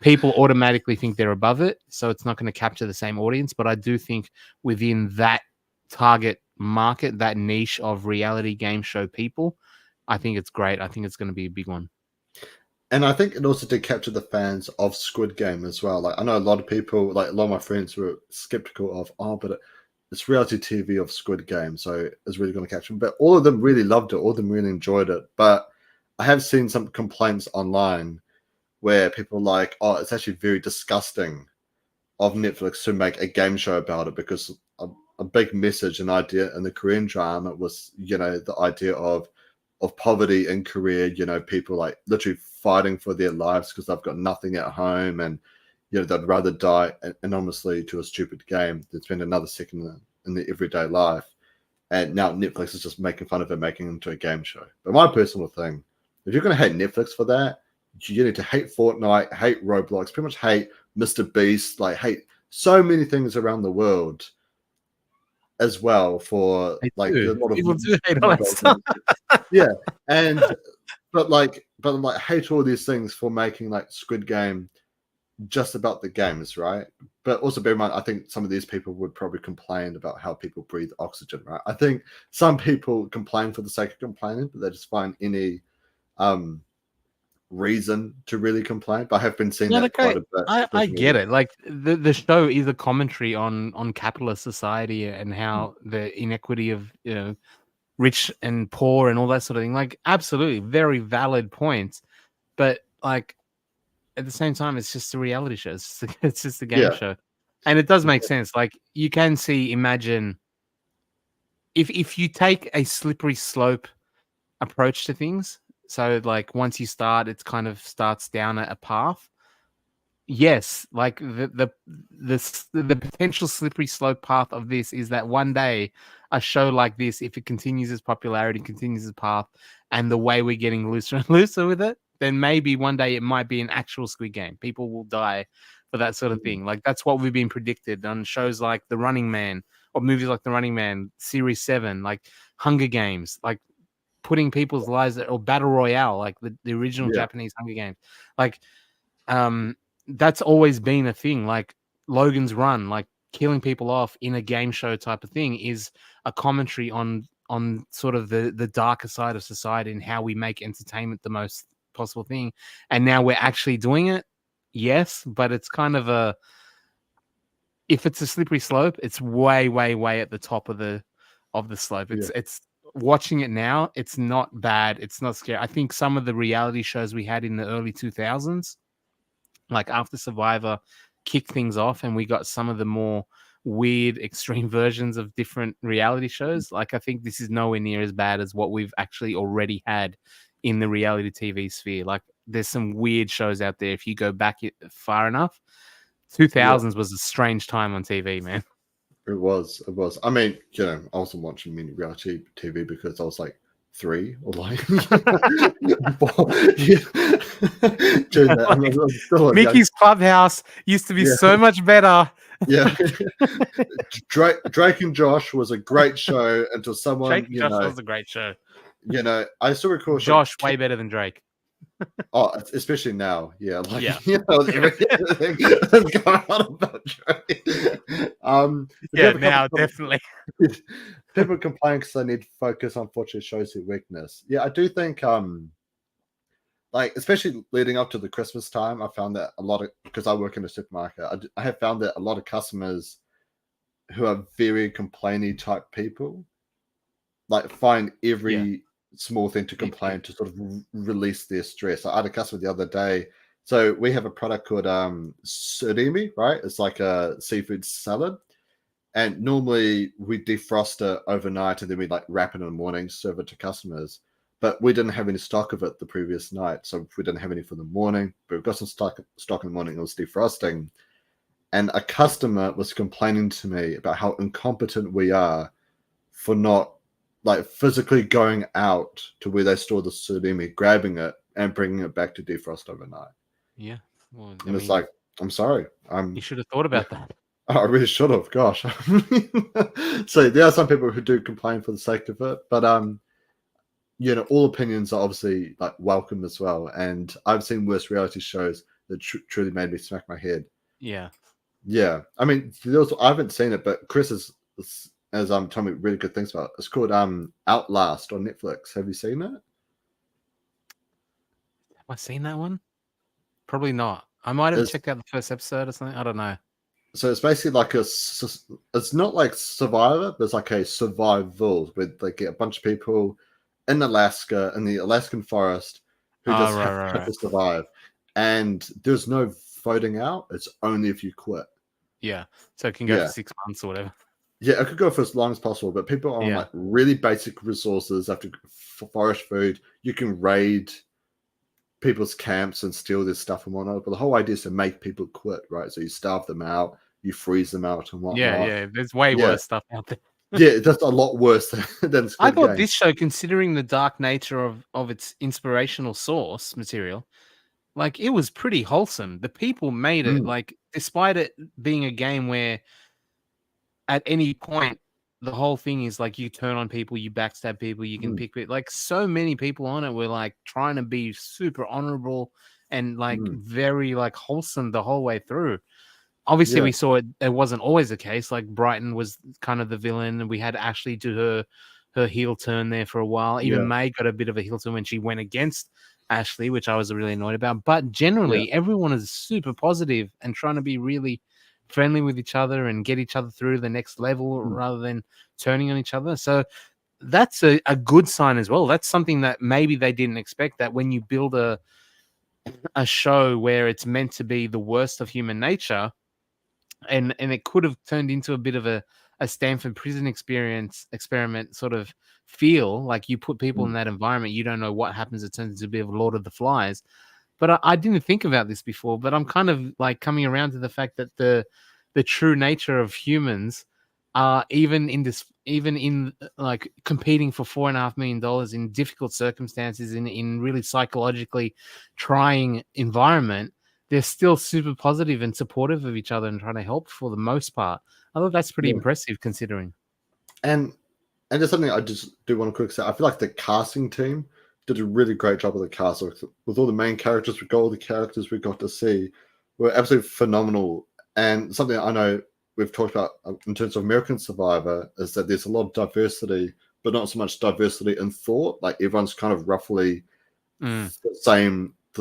People automatically think they're above it, so it's not going to capture the same audience. But I do think within that target market, that niche of reality game show people, I think it's great. I think it's going to be a big one. And I think it also did capture the fans of Squid Game as well. Like, I know a lot of people, like a lot of my friends, were skeptical of, but it's reality TV of Squid Game, so it's really going to capture them. But all of them really loved it. All of them really enjoyed it. But I have seen some complaints online where people are like, oh, it's actually very disgusting of Netflix to make a game show about it, because a big message and idea in the Korean drama was, the idea of poverty in Korea, people like literally fighting for their lives because they've got nothing at home, and they'd rather die anonymously to a stupid game than spend another second in their everyday life. And now Netflix is just making fun of it, making it into a game show. But my personal thing, if you're going to hate Netflix for that, you need to hate Fortnite, hate Roblox, pretty much hate Mr. Beast, like hate so many things around the world as well, for like a lot of people do hate all that stuff. but hate all these things for making like Squid Game just about the games, right? But also bear in mind, I think some of these people would probably complain about how people breathe oxygen, right? I think some people complain for the sake of complaining, but they just find any reason to really complain. But I have been seeing that quite a bit. I get it. Like, the show is a commentary on capitalist society and how the inequity of rich and poor and all that sort of thing. Like, absolutely, very valid points. But like, at the same time, it's just a reality show. It's just a game show, and it does make sense. Like, you can imagine if you take a slippery slope approach to things. So, like, once you start, it kind of starts down a path. Yes, like the potential slippery slope path of this is that one day a show like this, if it continues its popularity, continues its path, and the way we're getting looser and looser with it, then maybe one day it might be an actual Squid Game. People will die for that sort of thing. Like, that's what we've been predicted on shows like The Running Man, or movies like The Running Man, Series 7, like Hunger Games, like putting people's lives, or Battle Royale, like the original Japanese Hunger Games. Like, that's always been a thing. Like, Logan's Run, like killing people off in a game show type of thing, is a commentary on sort of the darker side of society and how we make entertainment the most possible thing. And now we're actually doing it. Yes, but it's kind of if it's a slippery slope, it's way, way, way at the top of the slope. It's watching it now, it's not bad. It's not scary. I think some of the reality shows we had in the early 2000s, like after Survivor kick things off, and we got some of the more weird, extreme versions of different reality shows. Like, I think this is nowhere near as bad as what we've actually already had in the reality TV sphere. Like, there's some weird shows out there. If you go back far enough, 2000s was a strange time on TV, man. It was. I mean, I wasn't watching many reality TV because I was like 3 or like 4. During that, I'm still Mickey's Clubhouse used to be so much better. Yeah. Drake and Josh was a great show until someone, Drake and Josh was a great show. I still recall Josh way better than Drake. Oh, especially now, everything that's going on about Drake. Now definitely. People complain because they need to focus. Unfortunately, shows their weakness. Yeah, I do think, especially leading up to the Christmas time, I found that a lot of, because I work in a supermarket, I have found that a lot of customers who are very complainy type people, find every small thing to complain to sort of release their stress. I had a customer the other day. So we have a product called surimi, right? It's like a seafood salad. And normally we defrost it overnight and then we wrap it in the morning, serve it to customers. But we didn't have any stock of it the previous night. So we didn't have any for the morning, but we've got some stock in the morning. It was defrosting. And a customer was complaining to me about how incompetent we are for not physically going out to where they store the surimi, grabbing it and bringing it back to defrost overnight. Yeah. Well, and it's I'm sorry. You should have thought about that. I really should have. Gosh. So there are some people who do complain for the sake of it, but all opinions are obviously welcome as well. And I've seen worse reality shows that truly made me smack my head. Yeah. Yeah. I mean, I haven't seen it, but Chris is as I'm telling me really good things about it. It's called Outlast on Netflix. Have you seen it? Have I seen that one? Probably not. I might have checked out the first episode or something. I don't know. So it's basically it's not like Survivor, but it's like a survival where they get a bunch of people in Alaska, in the Alaskan forest, who just have to survive. And there's no voting out. It's only if you quit. Yeah. So it can go for 6 months or whatever. Yeah, it could go for as long as possible, but people are on really basic resources after forest food. You can raid people's camps and steal their stuff and whatnot. But the whole idea is to make people quit, right? So you starve them out, you freeze them out and whatnot. Yeah. There's way worse stuff out there. Yeah, that's a lot worse than Squid I thought Game. this show, considering the dark nature of its inspirational source material, it was pretty wholesome. The people made it, despite it being a game where at any point the whole thing is you turn on people, you backstab people, you can pick it. So many people on it were trying to be super honorable and very wholesome the whole way through. Obviously, we saw it wasn't always the case. Brighton was kind of the villain, and we had Ashley do her heel turn there for a while. Even May got a bit of a heel turn when she went against Ashley, which I was really annoyed about. But generally, everyone is super positive and trying to be really friendly with each other and get each other through the next level rather than turning on each other. So that's a good sign as well. That's something that maybe they didn't expect, that when you build a show where it's meant to be the worst of human nature, and it could have turned into a bit of a Stanford prison experiment sort of feel, you put people in that environment, you don't know what happens. It turns into a bit of Lord of the Flies. But I didn't think about this before, but I'm kind of coming around to the fact that the true nature of humans are even in competing for $4.5 million in difficult circumstances, in really psychologically trying environment, they're still super positive and supportive of each other and trying to help for the most part. I thought that's pretty impressive considering. And there's something I just do want to quickly say. I feel like the casting team did a really great job of the cast with all the main characters. We got all the characters we got to see were absolutely phenomenal. And something I know we've talked about in terms of American Survivor is that there's a lot of diversity, but not so much diversity in thought. Everyone's kind of roughly the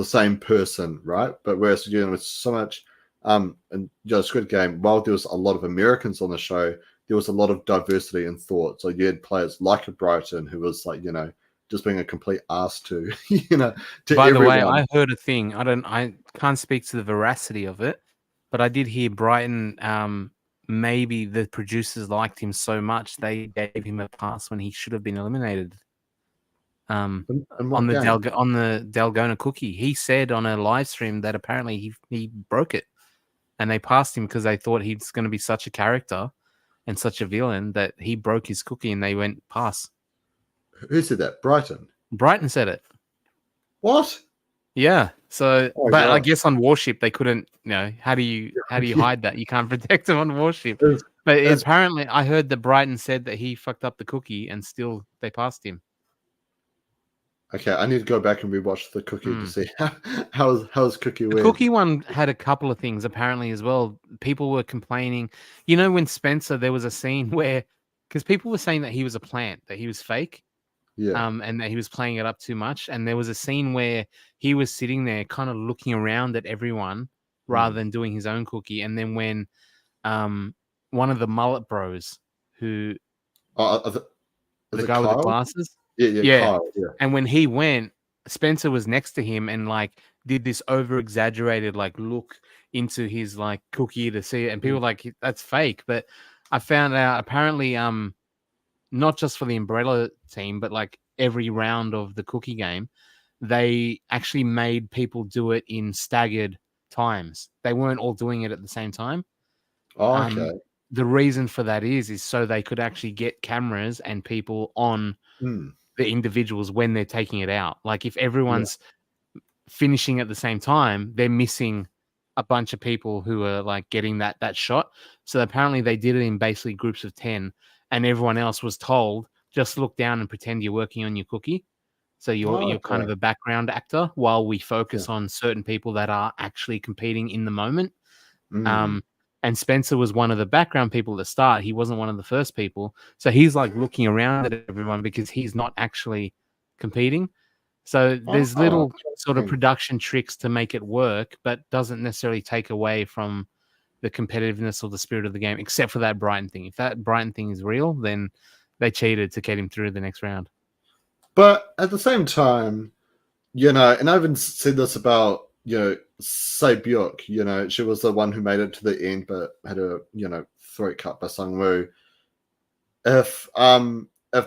same person, right? But whereas you're dealing with so much in Squid Game, while there was a lot of Americans on the show, there was a lot of diversity in thought. So you had players like a Brighton who was just being a complete ass to to By everyone. the way, I heard a thing. I can't speak to the veracity of it, But I did hear Brighton. Maybe the producers liked him so much they gave him a pass when he should have been eliminated. In On what the game? on the Dalgona cookie, he said on a live stream that apparently he broke it, and they passed him because they thought he's going to be such a character and such a villain that he broke his cookie, and they went pass. Who said that? Brighton. Brighton said it. What? Yeah. So, Oh my but I god. guess on Warship they couldn't. You know, how do you Yeah. hide that? You can't protect him on Warship. But apparently, I heard that Brighton said that he fucked up the cookie, and still they passed him. Okay, I need to go back and rewatch the cookie to see how's cookie The win. cookie one had a couple of things apparently as well. People were complaining. You know, when Spencer, there was a scene where, because people were saying that he was a plant, that he was fake, Yeah. and that he was playing it up too much. And there was a scene where he was sitting there, kind of looking around at everyone rather than doing his own cookie. And then when one of the mullet bros, who the guy with the glasses, yeah, Kyle, yeah. and when he went, Spencer was next to him and like did this over exaggerated like look into his like cookie to see it, and people were like, that's fake. But I found out apparently not just for the umbrella team, but like every round of the cookie game, they actually made people do it in staggered times. They weren't all doing it at the same time. Oh, okay. The reason for that is so they could actually get cameras and people on the individuals when they're taking it out. Like if everyone's finishing at the same time, they're missing a bunch of people who are like getting that shot. So apparently they did it in basically groups of 10, and everyone else was told just look down and pretend you're working on your cookie. So you're kind of a background actor while we focus on certain people that are actually competing in the moment. And Spencer was one of the background people at the start. He wasn't one of the first people. So he's like looking around at everyone because he's not actually competing. So there's little sort of production tricks to make it work, but doesn't necessarily take away from the competitiveness or the spirit of the game, except for that Brighton thing. If that Brighton thing is real, then they cheated to get him through the next round. But at the same time, you know, and I even said this about, you know, Sei Byuk, you know, she was the one who made it to the end but had her, you know, throat cut by Sungwoo. If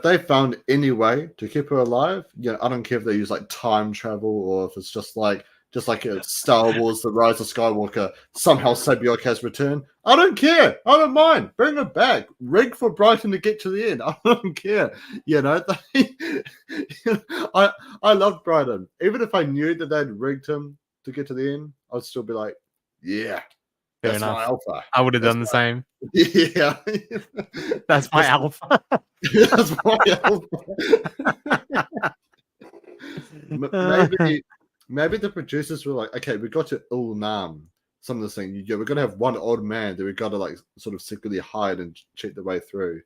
they found any way to keep her alive, you know, I don't care if they use like time travel or if it's just like a Star Wars, The Rise of Skywalker, somehow Sei Byuk has returned. I don't care. I don't mind. Bring her back. Rig for Brighton to get to the end. I don't care. You know, I love Brighton. Even if I knew that they'd rigged him to get to the end, I'd still be like, yeah, that's my alpha. I would have done the same. Yeah. That's my alpha. That's my alpha. Maybe the producers were like, okay, we got to Ulnam. Some of the thing, we're gonna have one old man that we got to like sort of secretly hide and cheat the way through.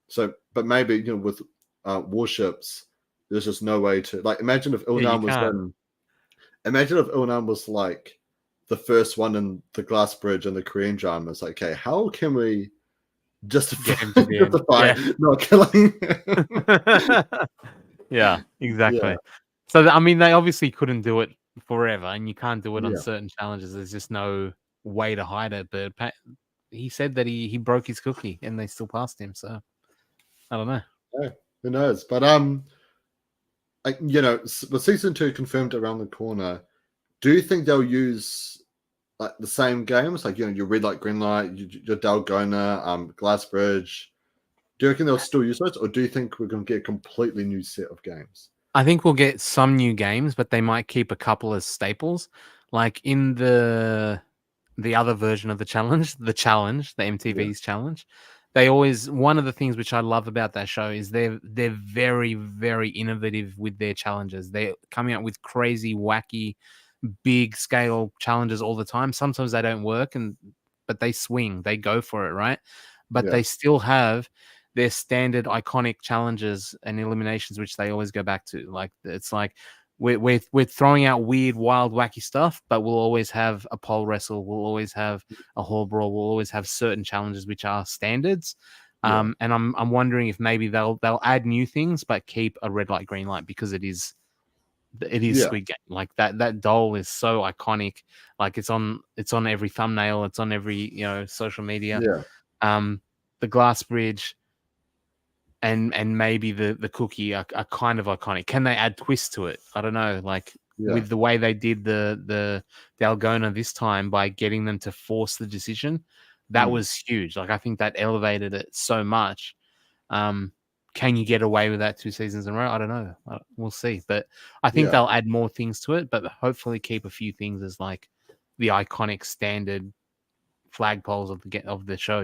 So, but maybe, you know, with warships, there's just no way to like. Imagine if Ulnam was like the first one in the glass bridge and the Korean drama. It's like, okay, how can we justify not killing? Yeah, exactly. Yeah. So I mean, they obviously couldn't do it forever, and you can't do it on certain challenges. There's just no way to hide it. But he said that he broke his cookie, and they still passed him. So I don't know. Yeah, who knows? But like, you know, with season 2 confirmed around the corner, do you think they'll use like the same games, like, you know, your red light, green light, your Dalgona, glass bridge? Do you reckon they'll still use those, or do you think we're going to get a completely new set of games? I think we'll get some new games, but they might keep a couple as staples. Like in the other version of the challenge, the MTV's challenge, they always, one of the things which I love about that show is they're very, very innovative with their challenges. They're coming up with crazy, wacky, big scale challenges all the time. Sometimes they don't work, but they swing, they go for it, right? But they still have their standard iconic challenges and eliminations, which they always go back to. Like, it's like we're throwing out weird, wild, wacky stuff, but we'll always have a pole wrestle, we'll always have a hall brawl, we'll always have certain challenges which are standards. And I'm wondering if maybe they'll add new things but keep a red light, green light, because it is It is Yeah, Squid Game. Like that doll is so iconic. Like it's on every thumbnail. It's on every social media. yeah, The glass bridge and maybe the cookie are kind of iconic. Can they add twist to it? I don't know. Like yeah, with the way they did the Dalgona this time by getting them to force the decision, that mm, was huge. Like I think that elevated it so much. Can you get away with that 2 seasons in a row? I don't know. We'll see. But I think yeah, they'll add more things to it, but hopefully keep a few things as like the iconic standard flagpoles of the show.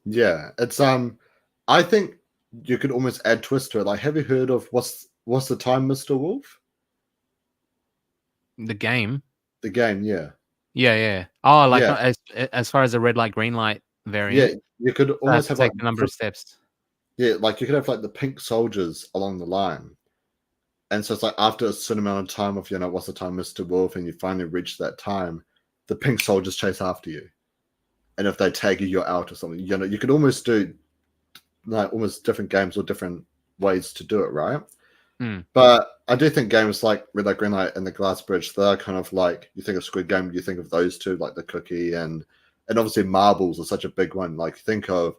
yeah. It's I think you could almost add twist to it. Like, have you heard of what's the time, Mr. Wolf? The game. The game, yeah, Yeah, yeah. Oh, like yeah, as far as a red light, green light yeah. variant, You could I have almost to have like take the number of steps. yeah, like you could have like the pink soldiers along the line. And so it's like after a certain amount of time of, what's the time, Mr. Wolf, and you finally reach that time, the pink soldiers chase after you. And if they tag you, you're out or something. You could almost do like almost different games or different ways to do it, right? Mm, But I do think games like Red Light, Green Light, and the Glass Bridge, they're kind of like, you think of Squid Game, you think of those two, like the cookie and obviously marbles are such a big one. Like think of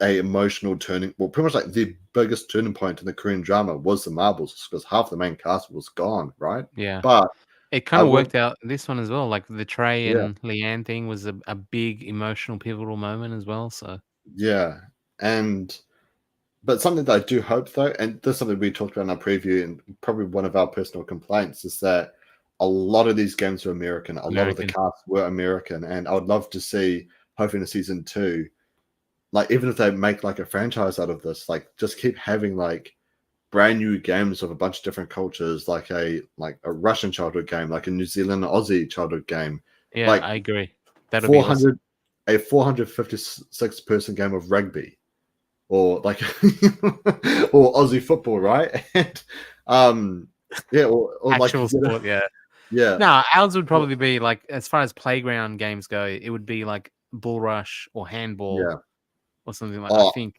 a emotional turning, well, pretty much like the biggest turning point in the Korean drama was the marbles because half the main cast was gone, right? yeah. But It I kind of would, worked out this one as well. Like the Trey yeah, and Leanne thing was a big emotional pivotal moment as well. So yeah, and but something that I do hope though, and this is something we talked about in our preview, and probably one of our personal complaints is that a lot of these games are American. A lot of the American. cast were American, and I would love to see, hopefully in season 2, like even if they make like a franchise out of this, like just keep having like brand new games of a bunch of different cultures, like a Russian childhood game, like a New Zealand Aussie childhood game, Yeah, like I agree. That'll be awesome. 400 a 456 person game of rugby, or like or Aussie football, right? And yeah, or like Actual sport, yeah. yeah, No, ours would probably be like as far as playground games go, it would be like bull rush or handball yeah. or something like. I Oh, think,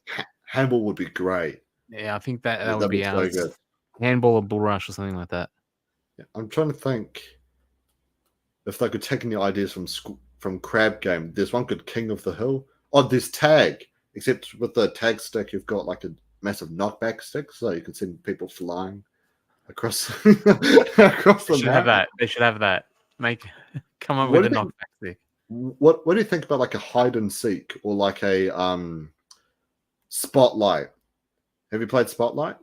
handball would be great. yeah, I think that would That'd be be so ours. good. Handball or bull rush or something like that. Yeah, I'm trying to think if they could take any ideas from Crab Game. There's one good King of the Hill. Oh, there's Tag, except with the tag stick, you've got like a massive knockback stick, so you can send people flying across across They the should have map. that. They should have that. Come up What with do a you think? knockback stick. What do you think about like a hide and seek or like a spotlight? Have you played Spotlight?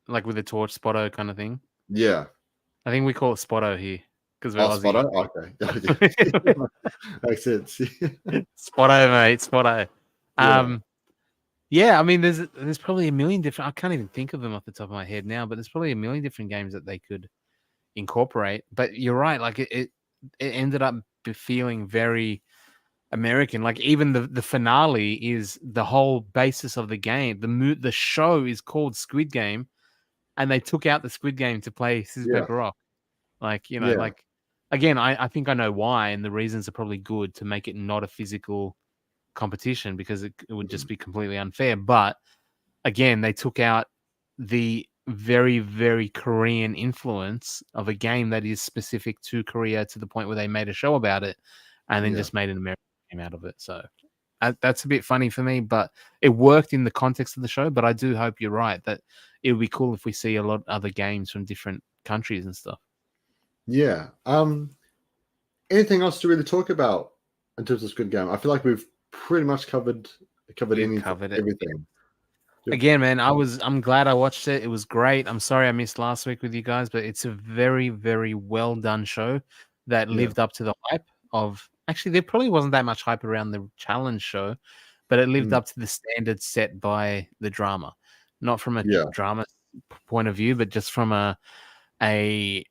Like with a torch, Spotto kind of thing. Yeah. I think we call it Spotto here because we're Oh, Aussie. Spotto? Okay. Makes sense. Spotto, mate, Spotto. Yeah. Yeah, I mean, there's probably a million different. I can't even think of them off the top of my head now, but there's probably a million different games that they could incorporate. But you're right, like it ended up feeling very American. Like even the finale is the whole basis of the game. The show is called Squid Game, and they took out the Squid Game to play Scissors Yeah. Paper Rock. Like Yeah. like again, I think I know why, and the reasons are probably good to make it not a physical competition because it would just be completely unfair. But again, they took out the very, very Korean influence of a game that is specific to Korea to the point where they made a show about it and then Yeah. just made an American game out of it. So that's a bit funny for me, but it worked in the context of the show. But I do hope you're right that it would be cool if we see a lot of other games from different countries and stuff. Yeah. Anything else to really talk about in terms of Squid Game? I feel like we've pretty much covered We've anything, covered it. everything. Again, man, I'm glad I watched it. It was great. I'm sorry I missed last week with you guys, but it's a very, very well done show that Yeah. lived up to the hype of actually there probably wasn't that much hype around the challenge show, but it lived Mm. up to the standards set by the drama. Not from a Yeah. drama point of view, but just from a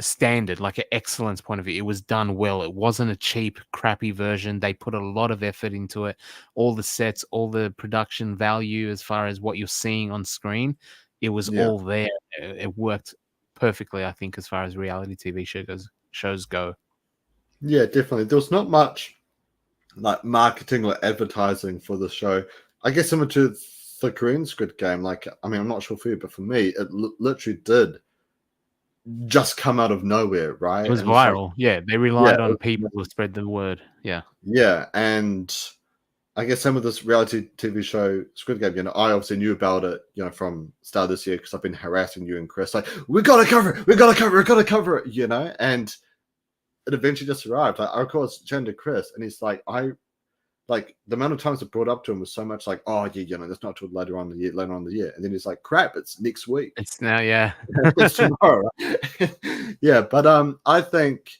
standard, like an excellence point of view. It was done well. It wasn't a cheap, crappy version. They put a lot of effort into it. All the sets, all the production value as far as what you're seeing on screen, it was Yeah. all there. It worked perfectly, I think, as far as reality TV shows go. Yeah, definitely. There was not much like marketing or advertising for the show. I guess similar to the Korean Squid Game. Like, I mean, I'm not sure for you, but for me, it literally did just come out of nowhere, right? It was And it's like, viral. Yeah, they yeah, relied on people to spread the word. Yeah. yeah, and I guess some of this reality TV show Squid Game, I obviously knew about it, from start of this year because I've been harassing you and Chris, like, we gotta cover it, we gotta cover it, we gotta cover it, and it eventually just arrived. Like, I recall chatting to Chris, and he's like, like the amount of times it brought up to him was so much like, oh yeah, that's not till later on in the year, and then he's like, crap, it's next week, It's now, yeah. it's tomorrow, right? Yeah, but I think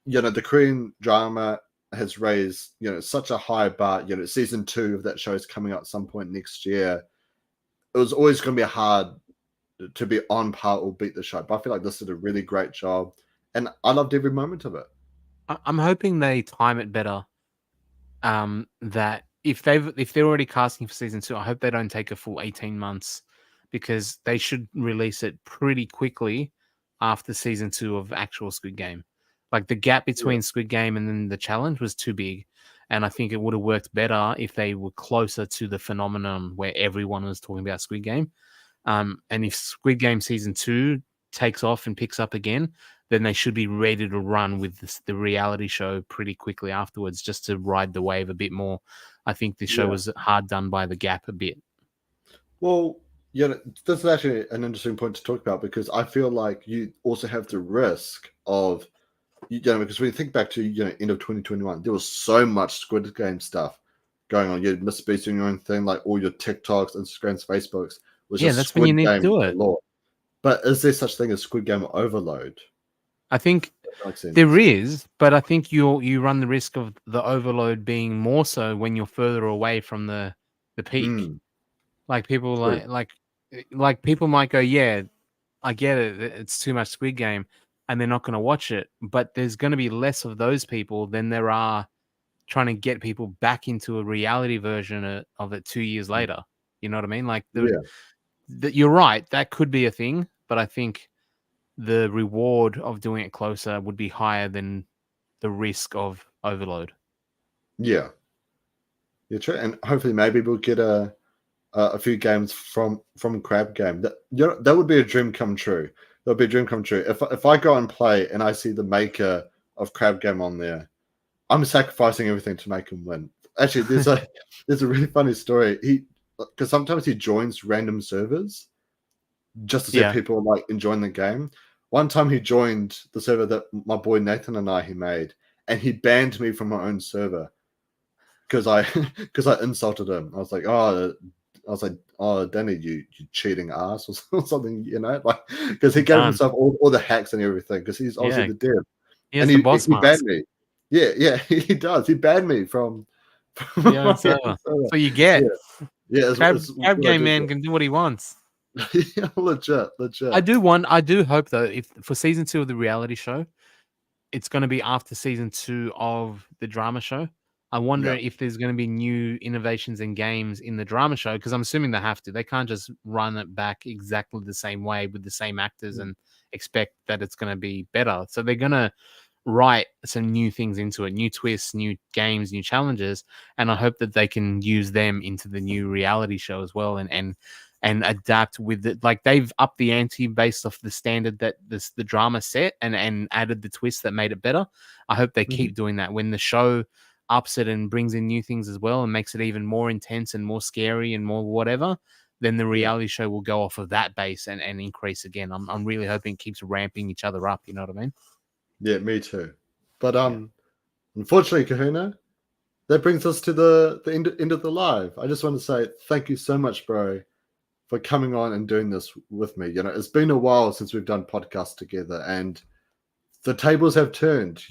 the Korean drama has raised such a high bar. Season 2 of that show is coming out at some point next year. It was always going to be hard to be on par or beat the show, but I feel like this did a really great job, and I loved every moment of it. I'm hoping they time it better. That if they're already casting for season 2, I hope they don't take a full 18 months, because they should release it pretty quickly after season 2 of actual Squid Game. Like, the gap between Squid Game and then the challenge was too big, and I think it would have worked better if they were closer to the phenomenon where everyone was talking about Squid Game. And if Squid Game season 2 takes off and picks up again, then they should be ready to run with the reality show pretty quickly afterwards, just to ride the wave a bit more. I think the show was hard done by the gap a bit. Well, this is actually an interesting point to talk about, because I feel like you also have the risk of, because when you think back to end of 2021, there was so much Squid Game stuff going on. You had Mr. Beast doing your own thing, like all your TikToks, Instagrams, Facebooks was just that's Squid when you need Game to do it. galore. But is there such thing as Squid Game overload? I think there is, but I think you run the risk of the overload being more so when you're further away from the peak. Like, people like people might go, yeah, I get it, it's too much Squid Game, and they're not going to watch it. But there's going to be less of those people than there are trying to get people back into a reality version of it 2 years later. You know what I mean? Like, you're right, that could be a thing, but I think the reward of doing it closer would be higher than the risk of overload. Yeah, true. And hopefully, maybe we'll get a few games from Crab Game. That would be a dream come true. That would be a dream come true. If I go and play and I see the maker of Crab Game on there, I'm sacrificing everything to make him win. Actually, there's a really funny story. Because sometimes he joins random servers just to see if people are like enjoying the game. One time he joined the server that my boy Nathan and he made, and he banned me from my own server because I insulted him. I was like, oh, Danny, you cheating ass, or something, like, because he gave himself all the hacks and everything, because he's obviously the dev. And he banned me. Yeah, he does. He banned me from my server. So you get Crab Game man can do what he wants. Yeah, legit. I do hope, though, if for season 2 of the reality show, it's going to be after season 2 of the drama show. I wonder if there's going to be new innovations and games in the drama show, because I'm assuming they have to. They can't just run it back exactly the same way with the same actors and expect that it's going to be better. So they're going to write some new things into it, new twists, new games, new challenges, and I hope that they can use them into the new reality show as well, and adapt with it. Like, they've upped the ante based off the standard that the drama set, and added the twist that made it better. I hope they keep doing that when the show ups it and brings in new things as well and makes it even more intense and more scary and more whatever. Then the reality show will go off of that base and increase again. I'm really hoping it keeps ramping each other up. You know what I mean? Yeah, me too. But unfortunately, Kahuna, that brings us to the end of the live. I just want to say thank you so much, bro, for coming on and doing this with me. It's been a while since we've done podcasts together, and the tables have turned.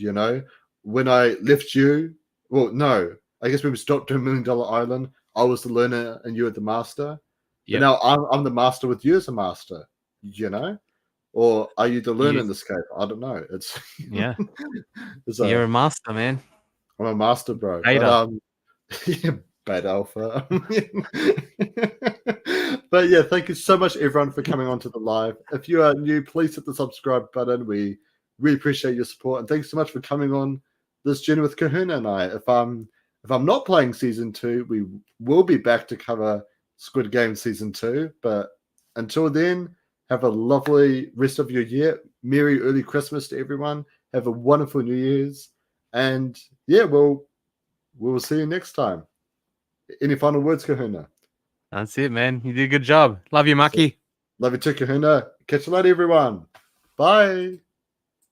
When I left you, well, no, I guess when we stopped doing $1 Million Island, I was the learner and you were the master. But now I'm the master with you as a master. Or are you the learner in this case? I don't know. It's you're a master, man. I'm a master, bro. Beta. But bad alpha. But yeah, thank you so much, everyone, for coming on to the live. If you are new, please hit the subscribe button. We really appreciate your support, and thanks so much for coming on this journey with Kahuna and I. If I'm not playing season 2, we will be back to cover Squid Game season 2. But until then, Have a lovely rest of your year. Merry early Christmas to everyone. Have a wonderful New Year's. And yeah, we'll see you next time. Any final words, Kahuna? That's it, man. You did a good job. Love you, Mucky. Love you too, Kahuna. Catch you later, everyone. Bye.